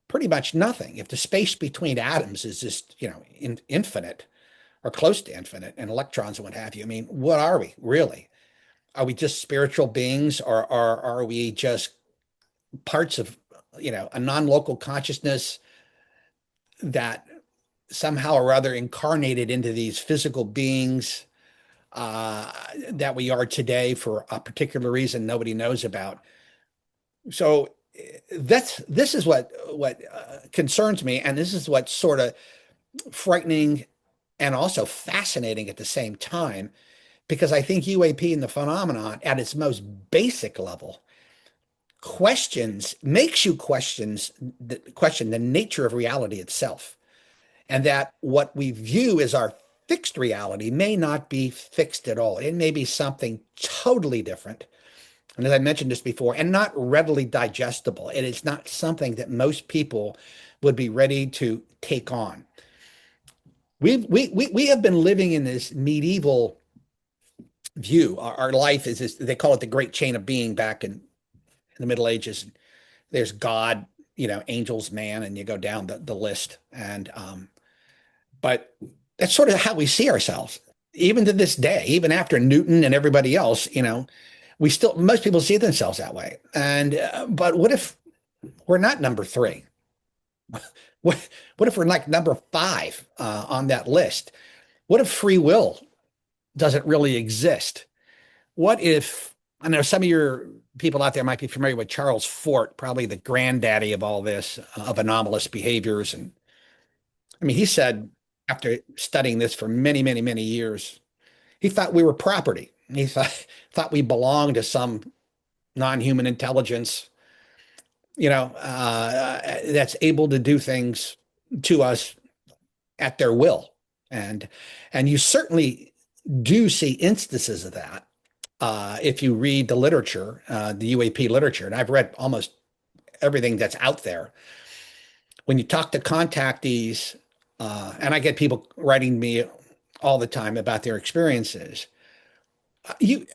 pretty much nothing. If the space between atoms is just, infinite or close to infinite, and electrons and what have you, I mean, what are we really? Are we just spiritual beings, or are we just parts of, a non-local consciousness that somehow or other incarnated into these physical beings that we are today for a particular reason nobody knows about? So this is what concerns me, and this is what's sort of frightening and also fascinating at the same time, because I think UAP and the phenomenon at its most basic level makes you question the nature of reality itself, and that what we view as our fixed reality may not be fixed at all. It may be something totally different. And as I mentioned this before, and not readily digestible. It is not something that most people would be ready to take on. We have been living in this medieval view. Our life is this, they call it the great chain of being back in the Middle Ages. There's God, angels, man, and you go down the list. But that's sort of how we see ourselves, even to this day, even after Newton and everybody else, most people see themselves that way. But what if we're not number three? What if we're like number five on that list? What if free will doesn't really exist? What if, I know some of your people out there might be familiar with Charles Fort, probably the granddaddy of all this, of anomalous behaviors. And I mean, he said, after studying this for many, many, many years, he thought we were property. He thought we belonged to some non-human intelligence, that's able to do things to us at their will. And you certainly do see instances of that if you read the literature, the UAP literature. And I've read almost everything that's out there. when you talk to contactees, and I get people writing me all the time about their experiences, you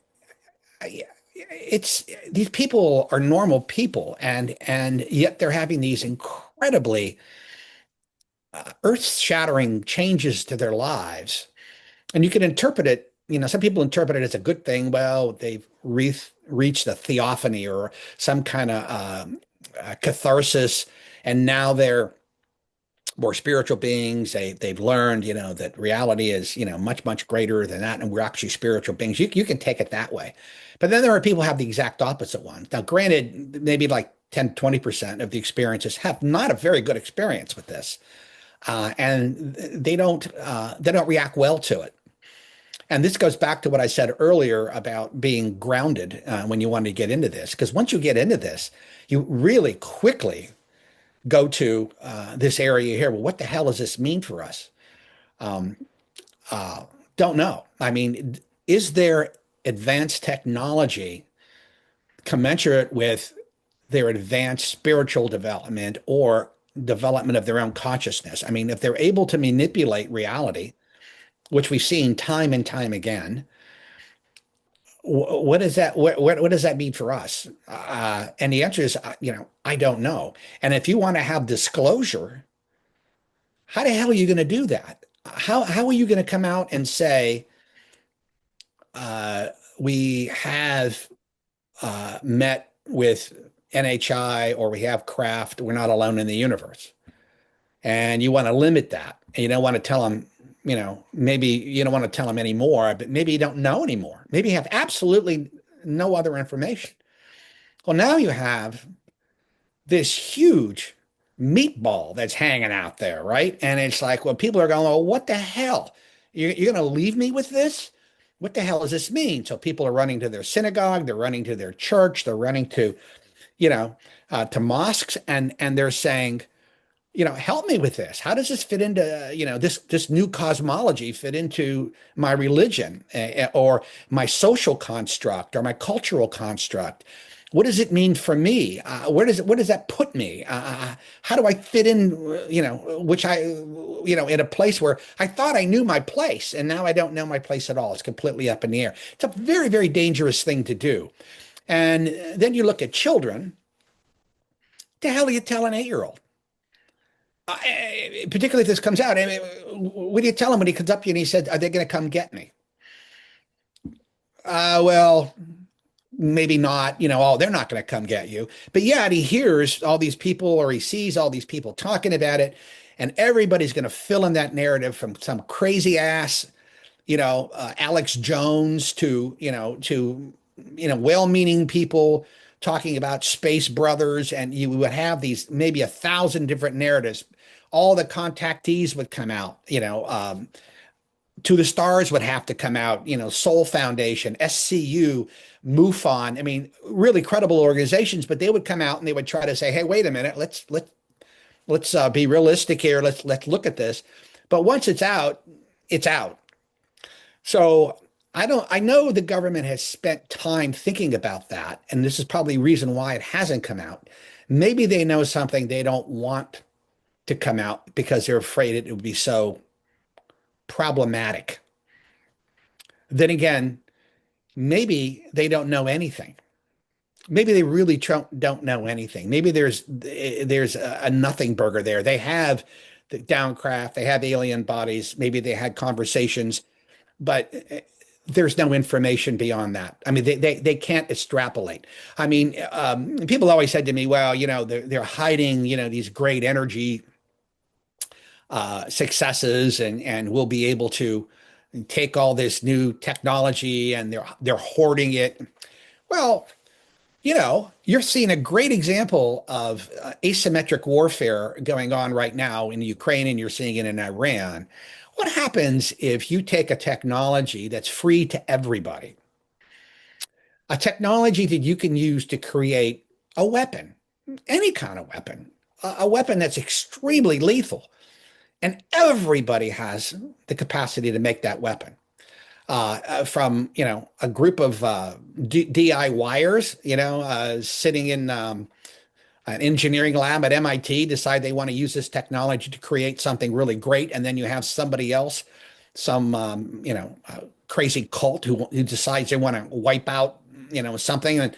it's these people are normal people, and yet they're having these incredibly earth-shattering changes to their lives. And you can interpret it, some people interpret it as a good thing. Well, they've reached a theophany or some kind of catharsis, and now they're more spiritual beings. They've learned, that reality is, much, much greater than that, and we're actually spiritual beings. You can take it that way. But then there are people who have the exact opposite one. Now, granted, maybe like 10, 20% of the experiences have not a very good experience with this. And they don't react well to it. And this goes back to what I said earlier about being grounded when you want to get into this. Because once you get into this, you really quickly go to this area here. Well, what the hell does this mean for us? Um, don't know. I mean, is there advanced technology commensurate with their advanced spiritual development or development of their own consciousness? I mean, if they're able to manipulate reality, which we've seen time and time again, what does that what does that mean for us? And the answer is, I don't know. And if you want to have disclosure, how the hell are you going to do that? How are you going to come out and say uh, we have met with NHI or we have craft? We're not alone in the universe, and you want to limit that, and you don't want to tell them. Maybe you don't want to tell them anymore, but maybe you don't know anymore. Maybe you have absolutely no other information. Well, now you have this huge meatball that's hanging out there, right? And it's like, well, people are going, oh, what the hell? You're going to leave me with this? What the hell does this mean? So people are running to their synagogue, they're running to their church, they're running to mosques, and they're saying, help me with this. How does this fit into, this new cosmology fit into my religion or my social construct or my cultural construct? What does it mean for me? Where does that put me? How do I fit in, in a place where I thought I knew my place and now I don't know my place at all. It's completely up in the air. It's a very, very dangerous thing to do. And then you look at children. The hell do you tell an 8-year-old? Particularly if this comes out, I mean, what do you tell him when he comes up to you and he said, "Are they going to come get me?" Well, maybe not. Oh, they're not going to come get you. But yeah, he hears all these people or he sees all these people talking about it, and everybody's going to fill in that narrative from some crazy ass, Alex Jones to well-meaning people talking about space brothers, and you would have these maybe 1,000 different narratives. All the contactees would come out, To the Stars would have to come out, Soul Foundation, SCU, MUFON. I mean, really credible organizations, but they would come out and they would try to say, "Hey, wait a minute, let's be realistic here. Let's look at this." But once it's out, it's out. So I know the government has spent time thinking about that, and this is probably the reason why it hasn't come out. Maybe they know something they don't want to come out because they're afraid it would be so problematic. Then again, maybe they don't know anything. Maybe they really don't know anything. Maybe there's a nothing burger there. They have the downcraft, they have alien bodies, maybe they had conversations, but there's no information beyond that. I mean, they can't extrapolate. I mean, people always said to me, well, they're hiding, these great energy successes, and we'll be able to take all this new technology and they're hoarding it. Well, you're seeing a great example of asymmetric warfare going on right now in Ukraine, and you're seeing it in Iran. What happens if you take a technology that's free to everybody, a technology that you can use to create a weapon, any kind of weapon, a weapon that's extremely lethal, and everybody has the capacity to make that weapon? From a group of DIYers, sitting in an engineering lab at MIT decide they want to use this technology to create something really great, and then you have somebody else, some crazy cult who decides they want to wipe out something. And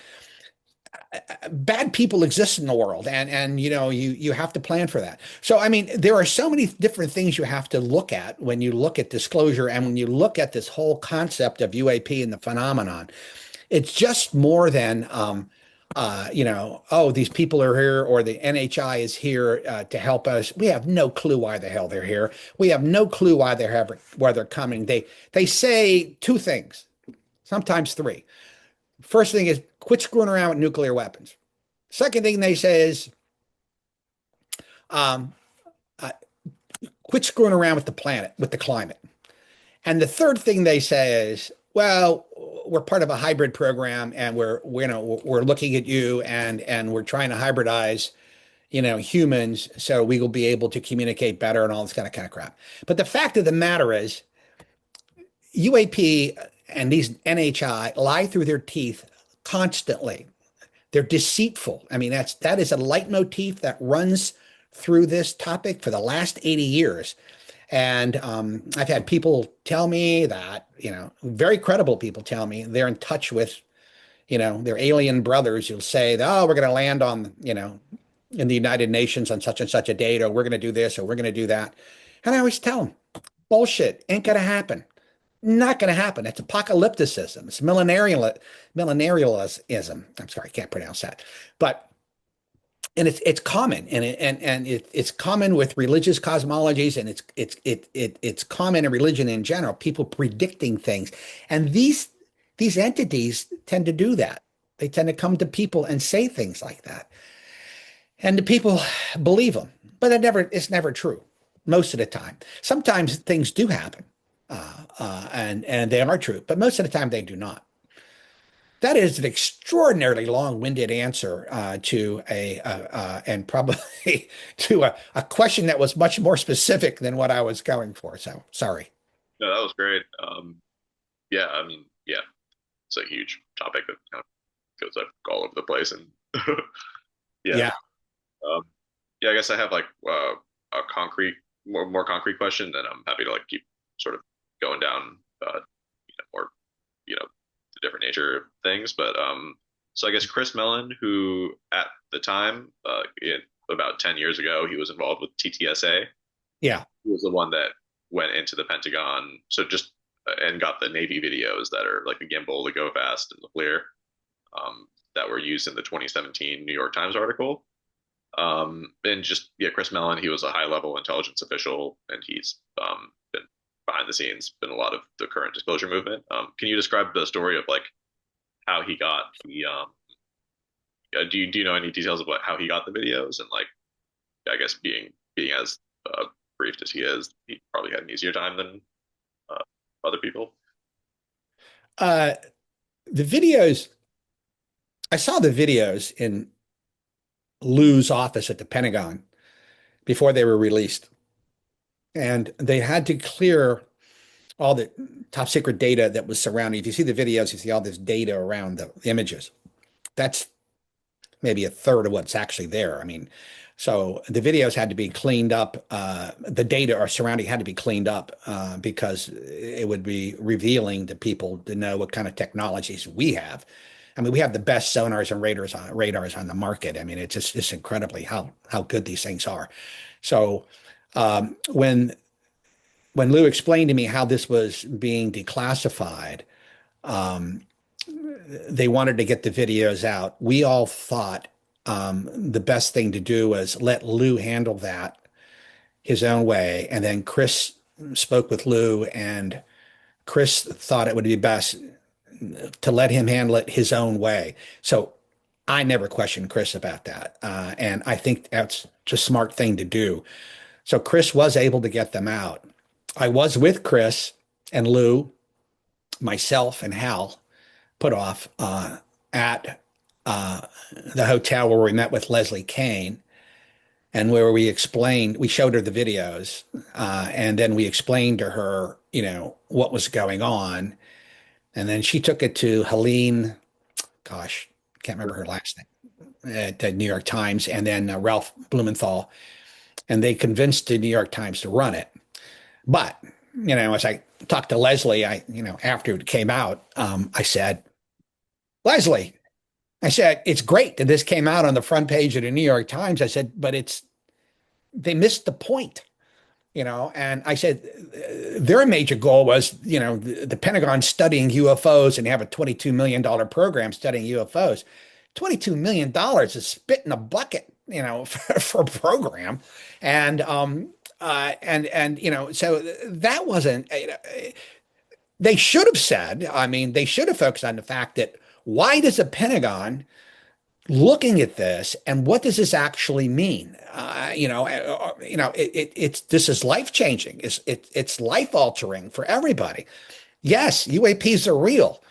bad people exist in the world, and you have to plan for that. So I mean, there are so many different things you have to look at when you look at disclosure, and when you look at this whole concept of UAP and the phenomenon. It's just more than oh, these people are here, or the NHI is here to help us. We have no clue why the hell they're here. We have no clue why they're coming. They say two things, sometimes three. First thing is quit screwing around with nuclear weapons. Second thing they say is um, uh, quit screwing around with the planet, with the climate. And the third thing they say is, well, we're part of a hybrid program, and we're looking at you, and we're trying to hybridize humans, so we will be able to communicate better and all this kind of crap. But the fact of the matter is, UAP and these NHI lie through their teeth constantly. They're deceitful. I mean, that is a leitmotif that runs through this topic for the last 80 years. And I've had people tell me that, very credible people tell me they're in touch with, their alien brothers who'll say, oh, we're going to land on, in the United Nations on such and such a date, or we're going to do this, or we're going to do that. And I always tell them, bullshit, ain't going to happen. Not going to happen. It's apocalypticism. It's millenarialism. I'm sorry, I can't pronounce that. But and it's common, it's common with religious cosmologies, and it's common in religion in general. People predicting things, and these entities tend to do that. They tend to come to people and say things like that, and the people believe them. But it's never true most of the time. Sometimes things do happen, and they are true, but most of the time they do not. That is an extraordinarily long-winded answer to and probably to a question that was much more specific than what I was going for. So sorry. No, that was great. Yeah, I mean, yeah, it's a huge topic that kind of goes up all over the place, and yeah, Yeah. um, yeah. I guess I have like a more concrete question, and I'm happy to like keep sort of going down, more, the different nature of things. But so I guess Chris Mellon, who at the time, about 10 years ago, he was involved with TTSA. Yeah. He was the one that went into the Pentagon. So just and got the Navy videos that are like the gimbal, the go fast, and the FLIR, that were used in the 2017 New York Times article. And just yeah, Chris Mellon, he was a high level intelligence official, and he's been behind the scenes, been a lot of the current disclosure movement. Can you describe the story of like how he got the do you know any details about how he got the videos, and like I guess being as briefed as he is, he probably had an easier time than uh, other people. Uh, the videos, I saw the videos in Lou's office at the Pentagon before they were released. And they had to clear all the top secret data that was surrounding. If you see the videos, you see all this data around the images. That's maybe a third of what's actually there. I mean, so the videos had to be cleaned up. The data or surrounding had to be cleaned up because it would be revealing to people to know what kind of technologies we have. I mean, we have the best sonars and radars on the market. I mean, it's incredibly how good these things are. So when Lou explained to me how this was being declassified, um, they wanted to get the videos out. We all thought the best thing to do was let Lou handle that his own way. And then Chris spoke with Lou, and Chris thought it would be best to let him handle it his own way. So I never questioned Chris about that. And I think that's just a smart thing to do. So Chris was able to get them out. I was with Chris and Lou, myself and Hal put off at uh, the hotel where we met with Leslie Kane, and where we showed her the videos, and then we explained to her, what was going on. And then she took it to Helene, gosh, can't remember her last name. at the New York Times, and then Ralph Blumenthal, and they convinced the New York Times to run it. But as I talked to Leslie, after it came out, I said, Leslie, I said, it's great that this came out on the front page of the New York Times. I said, but they missed the point. And I said their major goal was, the Pentagon studying UFOs, and they have a $22 million program studying UFOs. $22 million is spit in a bucket, for a program. And, so that wasn't, they should have said, they should have focused on the fact that why does the Pentagon looking at this, and what does this actually mean? This is life changing. It's life altering for everybody. Yes, UAPs are real.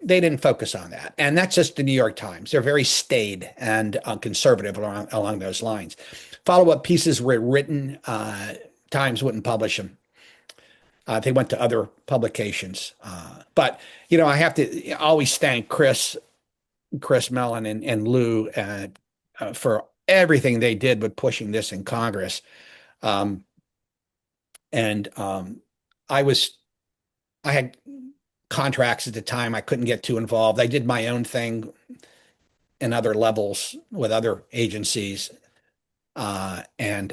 They didn't focus on that, and that's just the New York Times. They're very staid and conservative along those lines. Follow-up pieces were written. Times wouldn't publish them. They went to other publications. But I have to always thank Chris Mellon and Lou for everything they did with pushing this in Congress. And I had contracts at the time. I couldn't get too involved. I did my own thing in other levels with other agencies and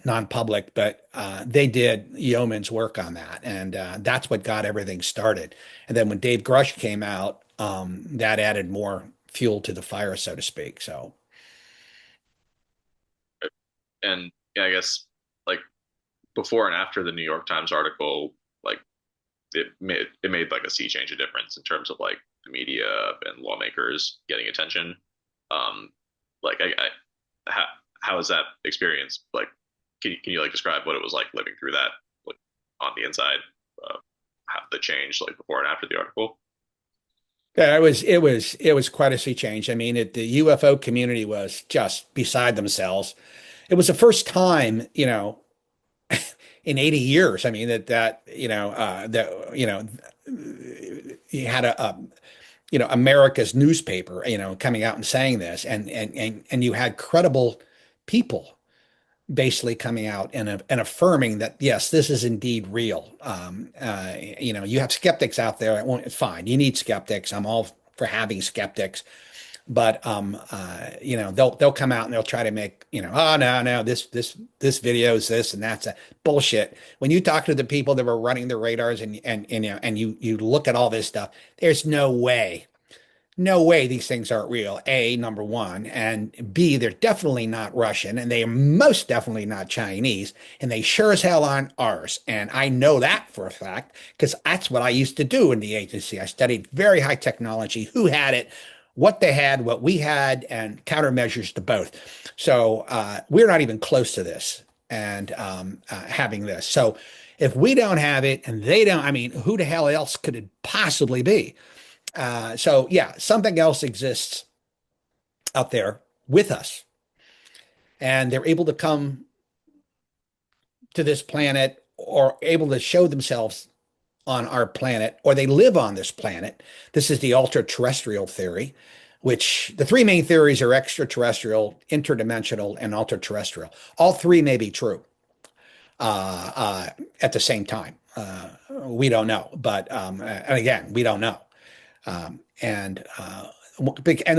non-public, but they did yeoman's work on that. And that's what got everything started. And then when Dave Grush came out, that added more fuel to the fire, so to speak. So, And yeah, I guess like before and after the New York Times article, like it made like a sea change of difference in terms of like the media and lawmakers getting attention. Like how is that experience? Like, can you like describe what it was like living through that, like on the inside, how the change like before and after the article? yeah, it was quite a sea change. The UFO community was just beside themselves. It was the first time, in 80 years. You had America's newspaper, coming out and saying this, and you had credible people basically coming out and affirming that yes, this is indeed real. You have skeptics out there. It's fine. You need skeptics. I'm all for having skeptics, but they'll come out and they'll try to make oh no this video is this and that's a bullshit. When you talk to the people that were running the radars and you look at all this stuff, there's no way these things aren't real. A, number one, and B, they're definitely not Russian, and they are most definitely not Chinese, and they sure as hell aren't ours. And I know that for a fact because that's what I used to do in the agency. I studied very high technology, who had it, what they had, what we had, and countermeasures to both. So we're not even close to this and having this. So if we don't have it and they don't, who the hell else could it possibly be? So yeah, something else exists out there with us, and they're able to come to this planet or able to show themselves on our planet, or they live on this planet. This is the ultra-terrestrial theory, which the three main theories are extraterrestrial, interdimensional, and ultra-terrestrial. All three may be true at the same time. We don't know, but and again, we don't know. And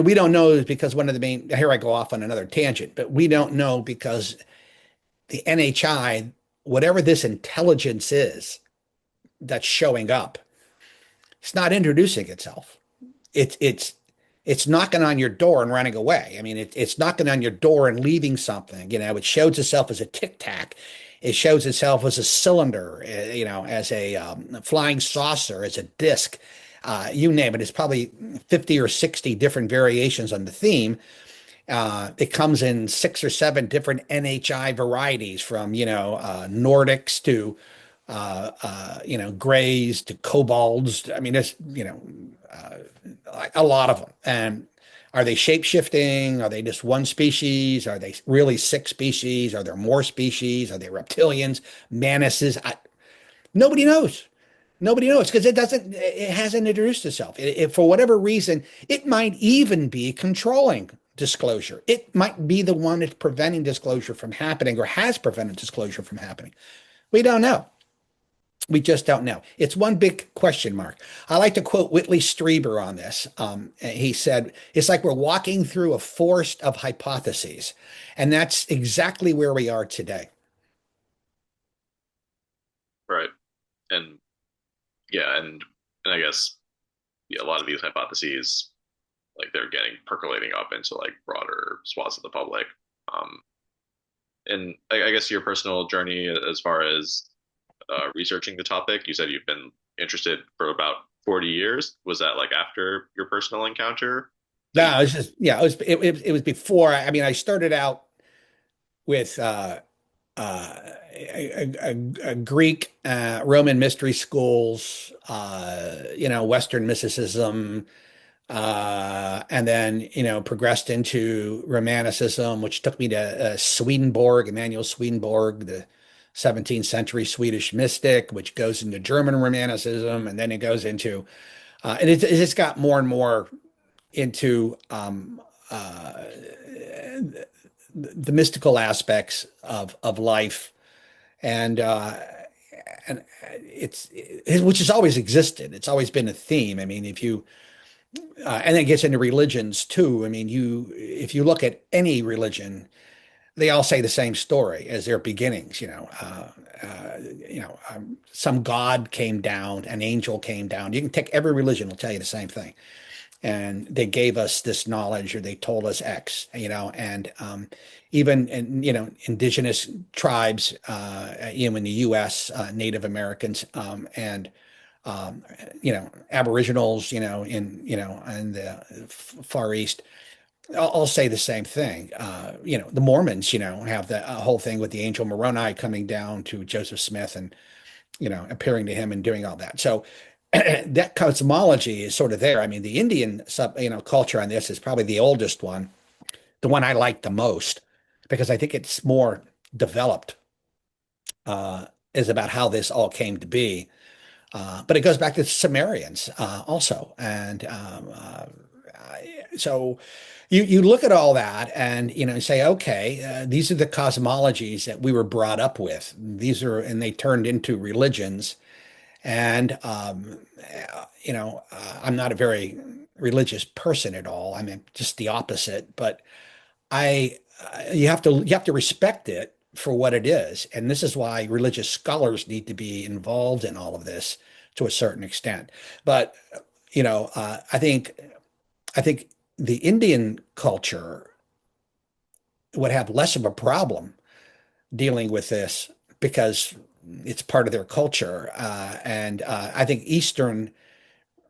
we don't know because one of the main, here I go off on another tangent, but we don't know because the NHI, whatever this intelligence is that's showing up, it's not introducing itself. It's knocking on your door and running away. It's knocking on your door and leaving something. It shows itself as a tic tac. It shows itself as a cylinder, as a flying saucer, as a disc. You name it. It's probably 50 or 60 different variations on the theme. It comes in 6 or 7 different NHI varieties, from Nordics to grays to kobolds. There's a lot of them. And are they shape-shifting? Are they just one species? Are they really 6 species? Are there more species? Are they reptilians, manuses? Nobody knows. Nobody knows because it hasn't introduced itself. For whatever reason, it might even be controlling disclosure. It might be the one that's preventing disclosure from happening or has prevented disclosure from happening. We don't know. We just don't know. It's one big question mark. I like to quote Whitley Strieber on this. He said, it's like we're walking through a forest of hypotheses. And that's exactly where we are today. Right. And yeah, and I guess yeah, a lot of these hypotheses like they're getting percolating up into like broader swaths of the public. Um, and I guess your personal journey as far as researching the topic, you said you've been interested for about 40 years. Was that like after your personal encounter that you, No, it's just, yeah, it was before. I mean, I started out with a Greek Roman mystery schools, Western mysticism, and then progressed into Romanticism, which took me to Swedenborg, Emanuel Swedenborg, the 17th century Swedish mystic, which goes into German Romanticism, and then it goes into and it's got more and more into the mystical aspects of life and which has always existed. It's always been a theme. I mean, if you and it gets into religions too. I mean, if you look at any religion, they all say the same story as their beginnings. Some god came down, an angel came down. You can take every religion; will tell you the same thing. And they gave us this knowledge, or they told us X. And even indigenous tribes, in the U.S., Native Americans, and Aboriginals, in the Far East, I'll say the same thing. The Mormons, have the whole thing with the angel Moroni coming down to Joseph Smith and, appearing to him and doing all that. So that cosmology is sort of there. I mean, the Indian culture on this is probably the oldest one, the one I like the most, because I think it's more developed, is about how this all came to be. But it goes back to the Sumerians also. And so you look at all that and say, okay, these are the cosmologies that we were brought up with. And they turned into religions. And I'm not a very religious person at all. I mean, just the opposite. But I you have to respect it for what it is, and this is why religious scholars need to be involved in all of this to a certain extent. But I think the Indian culture would have less of a problem dealing with this because it's part of their culture, and I think Eastern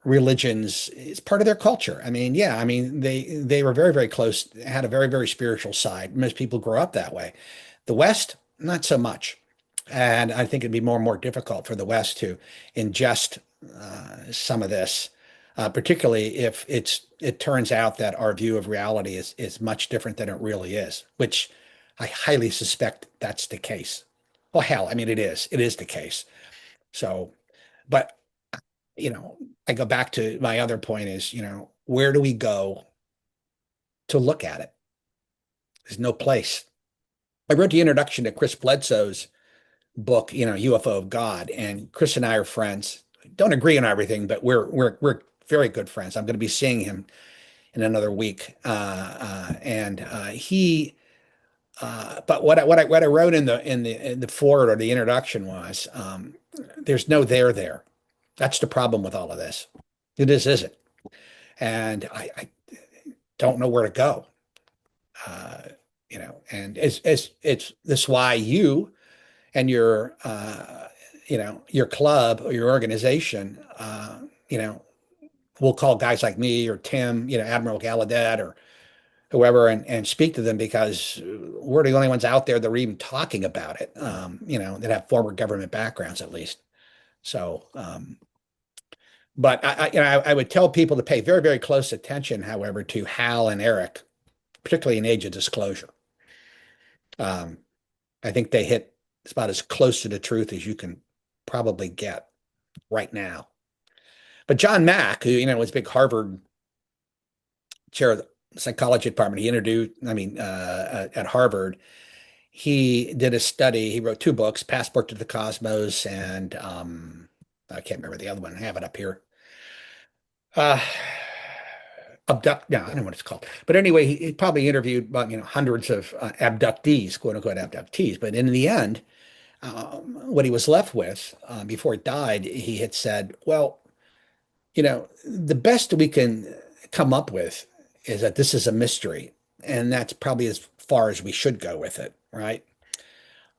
religions is part of their culture. I mean, yeah, I mean they were very, very close, had a very, very spiritual side. Most people grow up that way. The West, not so much. And I think it'd be more and more difficult for the West to ingest some of this, particularly if it turns out that our view of reality is much different than it really is, which I highly suspect that's the case. Well, hell, I mean, it is. It is the case. So, but I go back to my other point is, where do we go to look at it? There's no place. I wrote the introduction to Chris Bledsoe's book, UFO of God, and Chris and I are friends. Don't agree on everything, but we're very good friends. I'm going to be seeing him in another week, and he. But what I wrote in the forward or the introduction was, there's no there there. That's the problem with all of this. It just isn't. And I don't know where to go. Uh, and it's this why you and your club or your organization, will call guys like me or Tim, Admiral Gallaudet or whoever, and speak to them because we're the only ones out there that are even talking about it, that have former government backgrounds at least. So, but I would tell people to pay very, very close attention, however, to Hal and Eric, particularly in Age of Disclosure. Um, I think they hit about as close to the truth as you can probably get right now. But John Mack, who was a big Harvard chair, psychology department. He introduced, at Harvard, he did a study. He wrote two books, Passport to the Cosmos, and I can't remember the other one. I have it up here. Uh, Abduct. No, I don't know what it's called. But anyway, he probably interviewed about hundreds of abductees, quote unquote abductees. But in the end, what he was left with before he died, he had said, "Well, the best we can come up with is that this is a mystery, and that's probably as far as we should go with it, right?"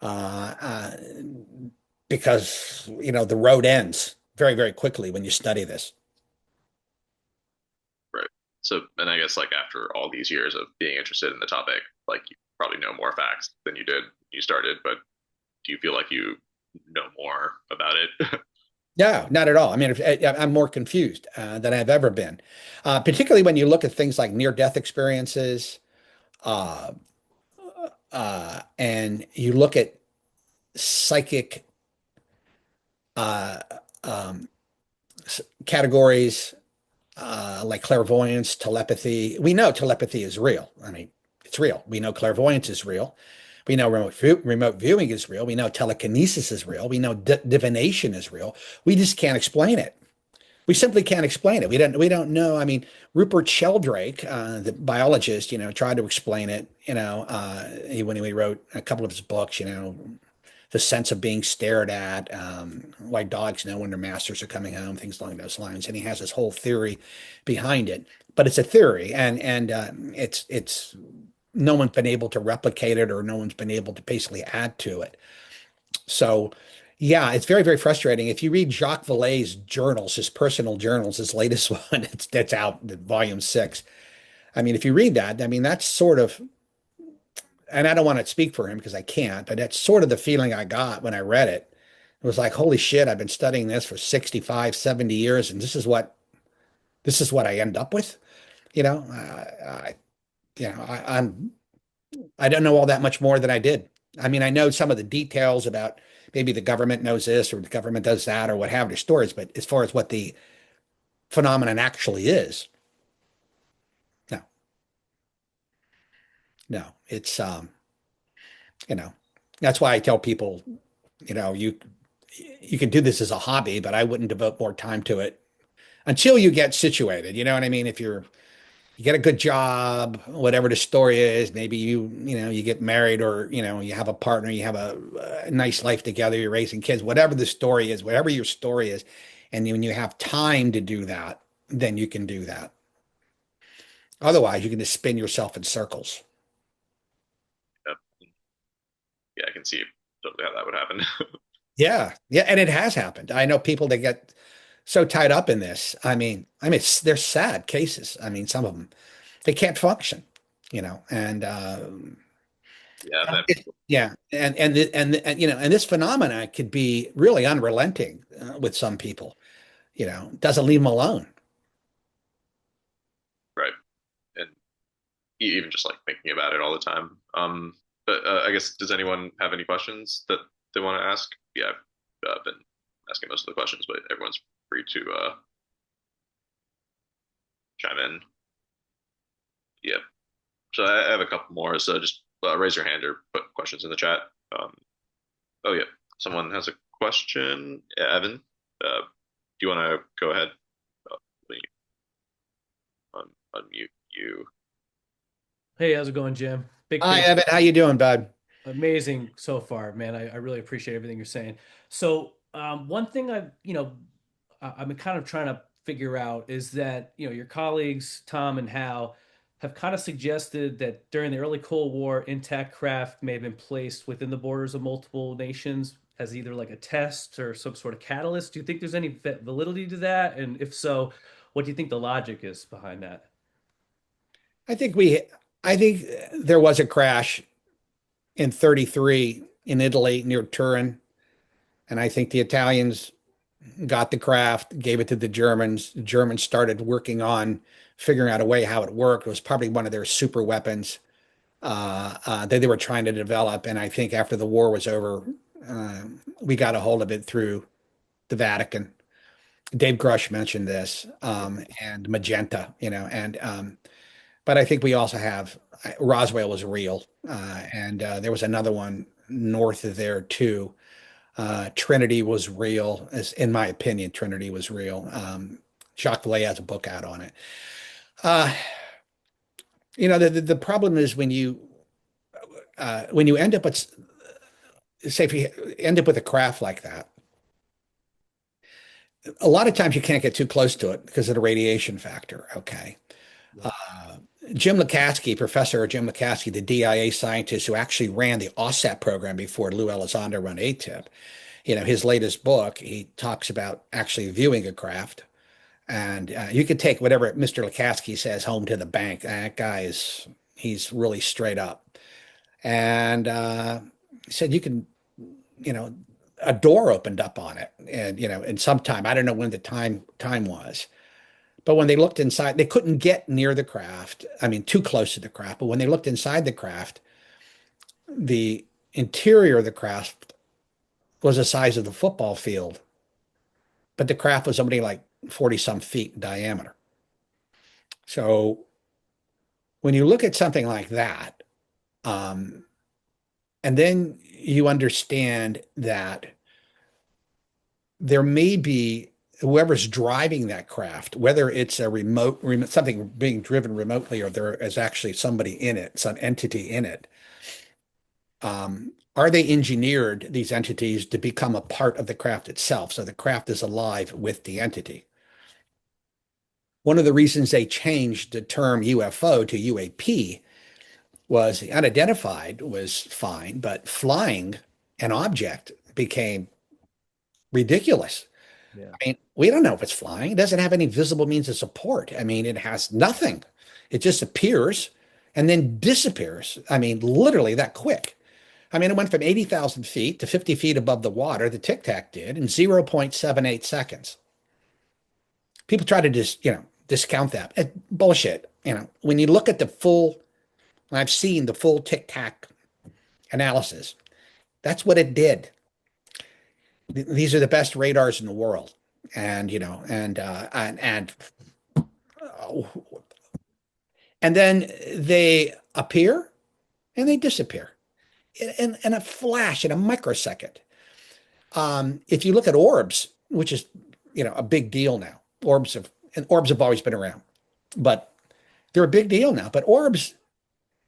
Uh, uh, because the road ends very, very quickly when you study this. Right. So, and I guess like after all these years of being interested in the topic, like you probably know more facts than you did when you started, but do you feel like you know more about it? No, not at all. I mean, I'm more confused than I've ever been, particularly when you look at things like near-death experiences, uh, and you look at psychic uh, um, categories like clairvoyance, telepathy. We know telepathy is real. I mean, it's real. We know clairvoyance is real. We know remote viewing is real. We know telekinesis is real. We know divination is real. We just can't explain it. We simply can't explain it. We don't know. I mean, Rupert Sheldrake, the biologist, tried to explain it. When he wrote a couple of his books, the sense of being stared at, why dogs know when their masters are coming home, things along those lines. And he has this whole theory behind it, but it's a theory, and it's no one's been able to replicate it, or no one's been able to basically add to it. So, yeah, it's very, very frustrating. If you read Jacques Vallée's journals, his personal journals, his latest one, that's out, volume 6. I mean, if you read that, I mean, that's sort of, and I don't want to speak for him because I can't, but that's sort of the feeling I got when I read it. It was like, holy shit, I've been studying this for 65, 70 years, and this is what I end up with. You know, I'm I don't know all that much more than I did. I mean, I know some of the details about maybe the government knows this or the government does that or what have you stories, but as far as what the phenomenon actually is, no, no, it's you know, that's why I tell people, you can do this as a hobby, but I wouldn't devote more time to it until you get situated. You know what I mean? If you get a good job, whatever the story is, maybe you get married, or you have a partner, you have a nice life together, you're raising kids, whatever the story is, whatever your story is, and when you have time to do that, then you can do that. Otherwise, you can just spin yourself in circles. Yep. Yeah, I can see totally how that would happen. Yeah, yeah, and it has happened. I know people that get so tied up in this. I mean, they're sad cases. I mean, some of them they can't function, and Yeah, that yeah, and this phenomena could be really unrelenting with some people. Doesn't leave them alone. right. And even just like thinking about it all the time. But I guess does anyone have any questions that they want to ask? Yeah, I've been asking most of the questions, but everyone's free to chime in. Yeah. So I have a couple more. So just raise your hand or put questions in the chat. Um, oh yeah, someone has a question. Yeah, Evan, do you want to go ahead? Let me unmute you. Hey, how's it going, Jim? Big Hi, thanks. Evan. How you doing, bud? Amazing so far, man. I really appreciate everything you're saying. So, one thing I'm kind of trying to figure out is that, your colleagues, Tom and Hal, have kind of suggested that during the early Cold War, intact craft may have been placed within the borders of multiple nations as either like a test or some sort of catalyst. Do you think there's any validity to that? And if so, what do you think the logic is behind that? I think we, I think there was a crash in 33 in Italy near Turin, and I think the Italians got the craft, gave it to the Germans. The Germans started working on figuring out a way how it worked. It was probably one of their super weapons that they were trying to develop. And I think after the war was over, uh, we got a hold of it through the Vatican. Dave Grush mentioned this, and Magenta, and but I think we also have Roswell was real, and there was another one north of there too. Trinity was real, as in my opinion, Trinity was real. Jacques Vallée has a book out on it. Uh, the problem is when you end up with, say, if you end up with a craft like that, a lot of times you can't get too close to it because of the radiation factor. Okay. Yeah. Uh, Jim McCaskey, Professor Jim McCaskey, the DIA scientist who actually ran the OSAP program before Lou Elizondo ran ATIP, his latest book, he talks about actually viewing a craft. And you could take whatever Mr. McCaskey says home to the bank. That guy he's really straight up. And he said you can, you know, a door opened up on it, and in some time, I don't know when the time was, but when they looked inside, they couldn't get near the craft. I mean, too close to the craft. But when they looked inside the craft, the interior of the craft was the size of the football field, but the craft was only like 40 some feet in diameter. So when you look at something like that, um, and then you understand that there may be whoever's driving that craft, whether it's a remote something being driven remotely, or there is actually somebody in it, some entity in it. Are they engineered, these entities, to become a part of the craft itself? So the craft is alive with the entity. One of the reasons they changed the term UFO to UAP was the unidentified was fine, but flying an object became ridiculous. Yeah. I mean, we don't know if it's flying. It doesn't have any visible means of support. I mean, it has nothing. It just appears and then disappears. I mean, literally that quick. I mean, it went from 80,000 feet to 50 feet above the water, the Tic Tac did, in 0.78 seconds. People try to discount that. Bullshit. When you look at the full, I've seen the full Tic Tac analysis. That's what it did. These are the best radars in the world. And, and then they appear and they disappear in a flash, in a microsecond. If you look at orbs, which is, a big deal now, orbs have always been around, but they're a big deal now. But orbs,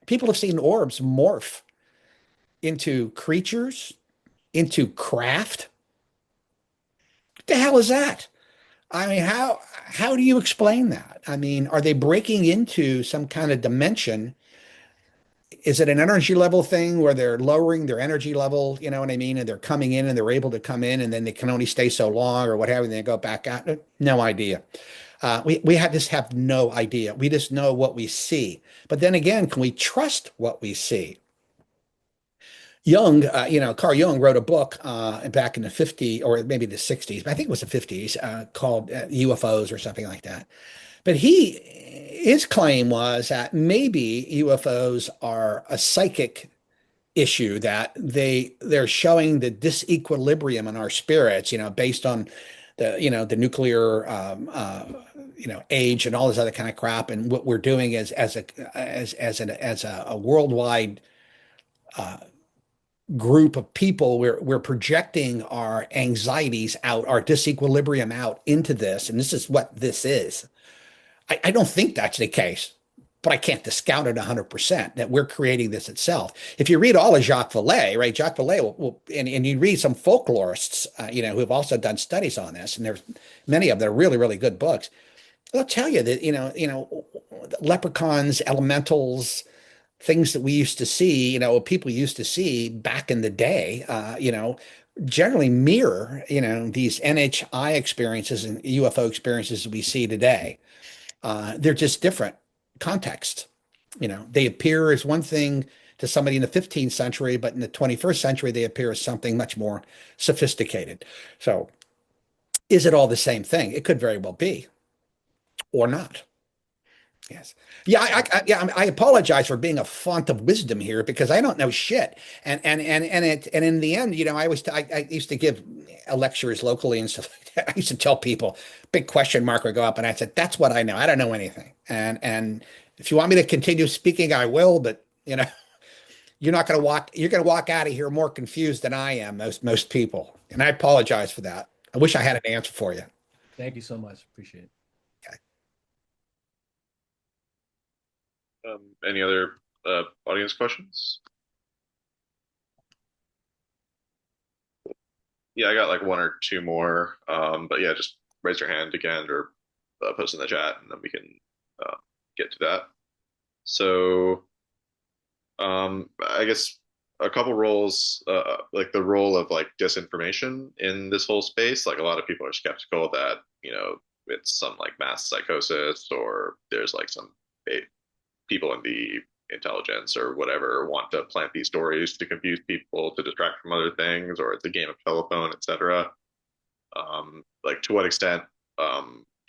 people have seen orbs morph into creatures, into craft. What the hell is that? I mean, how do you explain that? I mean, are they breaking into some kind of dimension? Is it an energy level thing where they're lowering their energy level? You know what I mean? And they're coming in and they're able to come in and then they can only stay so long or whatever, and they go back out. No idea. Just have no idea. We just know what we see. But then again, can we trust what we see? Carl Jung wrote a book back in the 50s or maybe the 60s, but I think it was the 50s, called UFOs or something like that. But his claim was that maybe UFOs are a psychic issue, that they're showing the disequilibrium in our spirits, based on the nuclear age and all this other kind of crap. And what we're doing is as a worldwide group of people, we're projecting our anxieties out, our disequilibrium out into this, and this is what this is. I don't think that's the case, but I can't discount it 100% that we're creating this itself. If you read all of Jacques Vallée, right, Jacques Vallée and you read some folklorists, who have also done studies on this, and there's many of them are really, really good books. They'll tell you that, leprechauns, elementals, things that we used to see, people used to see back in the day, generally mirror, these NHI experiences and UFO experiences we see today. They're just different contexts. They appear as one thing to somebody in the 15th century, but in the 21st century, they appear as something much more sophisticated. So is it all the same thing? It could very well be, or not. Yes. Yeah, I apologize for being a font of wisdom here because I don't know shit. And in the end, I used to give lectures locally and stuff like that. I used to tell people, big question mark would go up, and I said, "That's what I know. I don't know anything." And If you want me to continue speaking, I will, but you're going to walk out of here more confused than I am, most people. And I apologize for that. I wish I had an answer for you. Thank you so much. Appreciate it. Okay. Any other audience questions? Yeah, I got like one or two more. But yeah, just raise your hand again or post in the chat, and then we can uh, get to that. So, I guess a couple roles, like the role of like disinformation in this whole space. Like a lot of people are skeptical that it's some like mass psychosis or there's like some people in the intelligence or whatever want to plant these stories to confuse people to distract from other things, or it's a game of telephone, etc. Like to what extent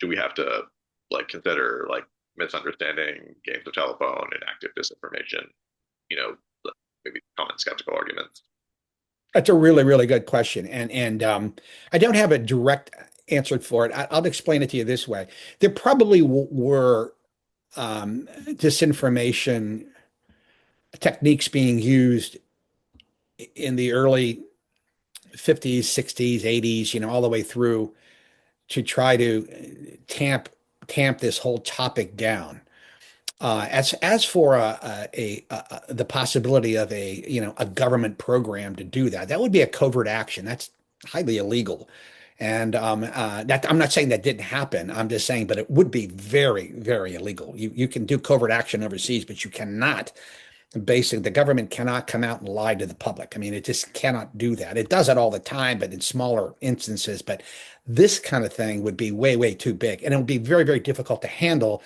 do we have to like consider like misunderstanding, games of telephone, and active disinformation? You know, maybe common skeptical arguments. That's a really, really good question. And I don't have a direct answer for it. I'll explain it to you this way. There probably were disinformation techniques being used in the early 50s, 60s, 80s, all the way through to try to tamp this whole topic down. As for the possibility of a government program to do that, that would be a covert action. That's highly illegal. And that I'm not saying that didn't happen. I'm just saying, but it would be very, very illegal. You can do covert action overseas, but you cannot. Basically, the government cannot come out and lie to the public. I mean, it just cannot do that. It does it all the time, but in smaller instances. But this kind of thing would be way, way too big, and it would be very, very difficult to handle.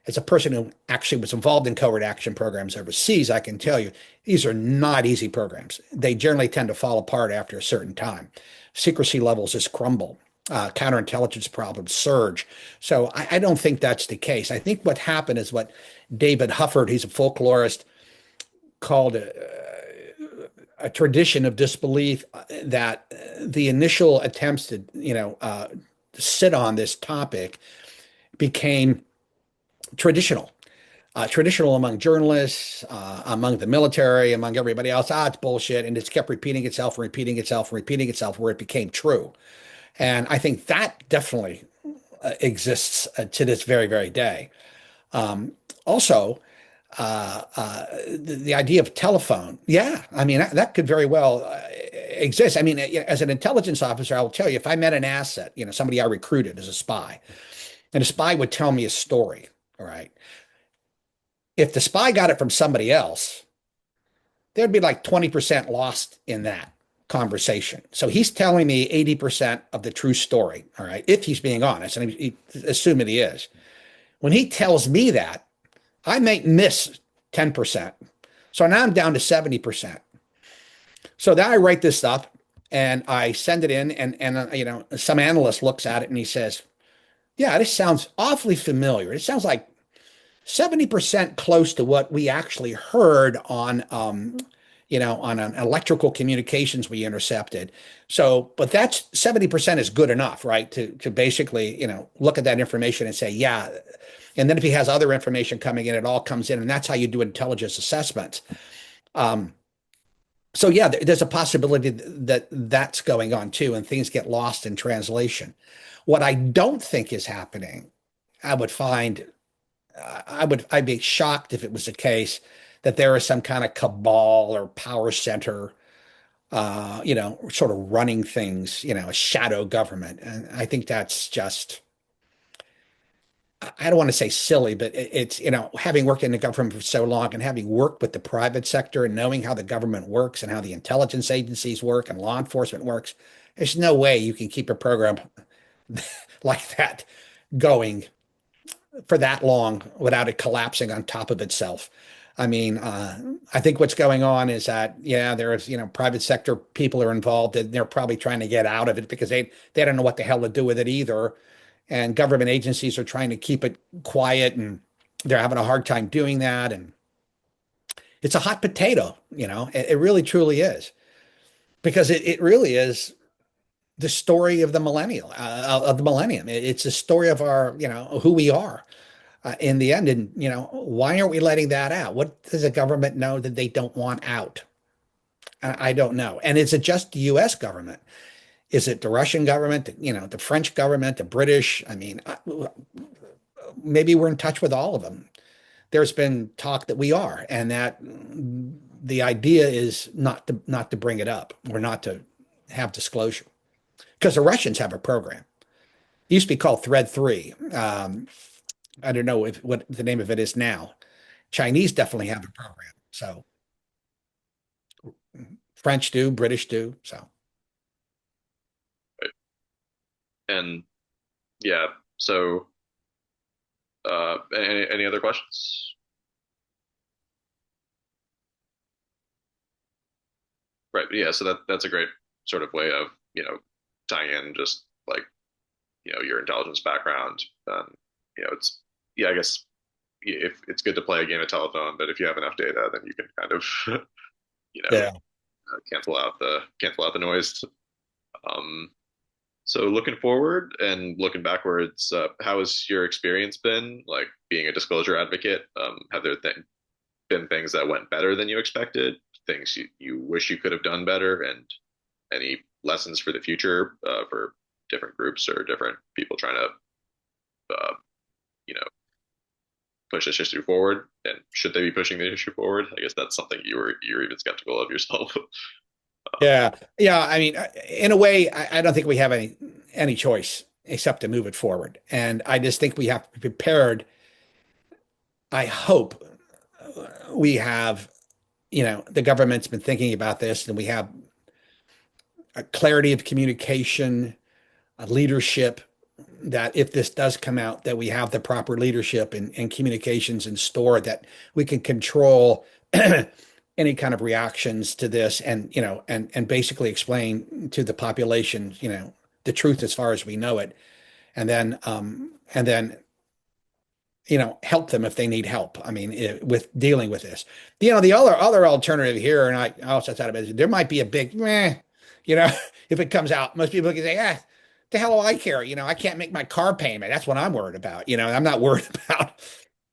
As a person who actually was involved in covert action programs overseas, I can tell you these are not easy programs. They generally tend to fall apart after a certain time. Secrecy levels just crumble. Counterintelligence problems surge. So I don't think that's the case. I think what happened is what David Hufford, he's a folklorist, called a tradition of disbelief that the initial attempts to, sit on this topic became traditional. Traditional among journalists, among the military, among everybody else. It's bullshit. And it's kept repeating itself, repeating itself, repeating itself, where it became true. And I think that definitely exists to this very, very day. Also, the idea of telephone. Yeah, I mean, that could very well exist. I mean, as an intelligence officer, I will tell you, if I met an asset, somebody I recruited as a spy, and a spy would tell me a story, all right. If the spy got it from somebody else, there'd be like 20% lost in that conversation. So he's telling me 80% of the true story, all right, if he's being honest, and assuming he is. When he tells me that, I may miss 10%. So now I'm down to 70%. So then I write this up and I send it in, and some analyst looks at it and he says, yeah, this sounds awfully familiar. It sounds like 70% close to what we actually heard on an electrical communications we intercepted. So, but that's 70% is good enough, right? To basically, look at that information and say, yeah. And then if he has other information coming in, it all comes in, and that's how you do intelligence assessments. So yeah, there's a possibility that that's going on too, and things get lost in translation. What I don't think is happening, I would find I'd be shocked if it was the case that there is some kind of cabal or power center, sort of running things, a shadow government. And I think that's just, I don't want to say silly, but it's, having worked in the government for so long and having worked with the private sector and knowing how the government works and how the intelligence agencies work and law enforcement works, there's no way you can keep a program like that going for that long without it collapsing on top of itself. I mean, I think what's going on is that, yeah, there's, private sector people are involved and they're probably trying to get out of it because they don't know what the hell to do with it either. And government agencies are trying to keep it quiet and they're having a hard time doing that. And it's a hot potato, it really truly is, because it really is the story of the millennium. It's a story of our, who we are. in the end. And, why aren't we letting that out? What does the government know that they don't want out? I don't know. And is it just the U.S. government? Is it the Russian government, the French government, the British? I mean, maybe we're in touch with all of them. There's been talk that we are, and that the idea is not to bring it up or not to have disclosure, because the Russians have a program. It used to be called Thread 3. I don't know what the name of it is now. Chinese definitely have a program. So French do, British do. So And yeah, so any other questions? Right. Yeah. So that's a great sort of way of, tying in just like, your intelligence background. It's, yeah, I guess if it's good to play a game of telephone, but if you have enough data, then you can kind of, you know, yeah. cancel out the noise. Um, so looking forward and looking backwards, how has your experience been like being a disclosure advocate? Have there been things that went better than you expected, things you wish you could have done better, and any lessons for the future for different groups or different people trying to, you know, push this issue forward? And should they be pushing the issue forward? I guess that's something you're even skeptical of yourself. Yeah. Yeah. I mean, in a way, I don't think we have any choice except to move it forward. And I just think we have to be prepared. I hope we have, the government's been thinking about this, and we have a clarity of communication, a leadership, that if this does come out, that we have the proper leadership and communications in store, that we can control any kind of reactions to this, and and basically explain to the population, the truth as far as we know it, and then help them if they need help. I mean, with dealing with this. The other alternative here, and I also thought about it, there might be a big meh, if it comes out. Most people can say, the hell do I care? I can't make my car payment. That's what I'm worried about. I'm not worried about,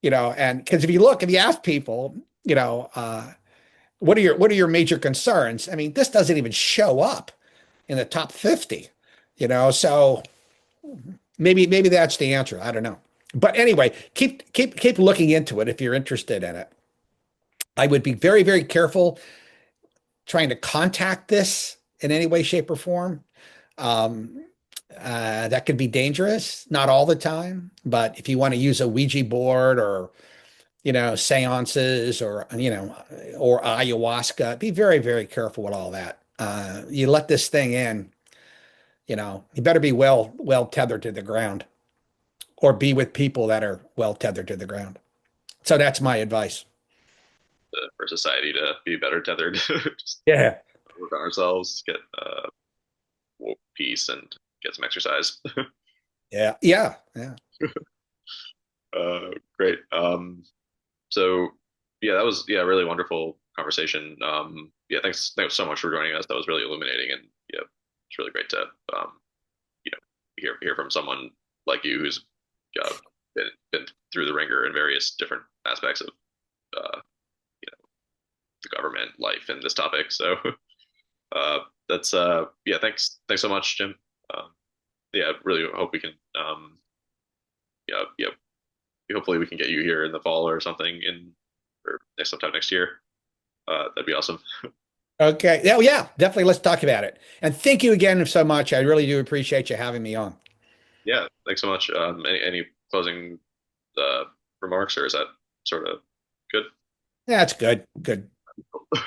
and because if you ask people, what are your major concerns? I mean, this doesn't even show up in the top 50, so maybe that's the answer. I don't know. But anyway, keep looking into it if you're interested in it. I would be very, very careful trying to contact this in any way, shape, or form. Um, that could be dangerous, not all the time, but if you want to use a Ouija board, or seances, or ayahuasca, be very, very careful with all that. You let this thing in, you better be well tethered to the ground, or be with people that are well tethered to the ground. So that's my advice. For society to be better tethered, just Yeah. work on ourselves, get peace, and get some exercise. Yeah. Yeah. Yeah. Great. So yeah, that was, yeah, a really wonderful conversation. Yeah, thanks so much for joining us. That was really illuminating, and yeah, it's really great to you know hear from someone like you who's uh, been through the ringer in various different aspects of uh, the government life and this topic. So uh, that's yeah, thanks so much, Jim. Um, yeah, really hope we can yeah, hopefully we can get you here in the fall or something, or sometime next year. That'd be awesome. Okay. Yeah. Yeah. Definitely. Let's talk about it. And thank you again so much. I really do appreciate you having me on. Yeah, thanks so much. Any closing uh, remarks, or is that sort of good? Yeah, that's good. Good. All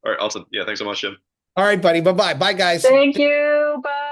right, awesome. Yeah, thanks so much, Jim. All right, buddy. Bye bye. Bye, guys. Thank you. Bye.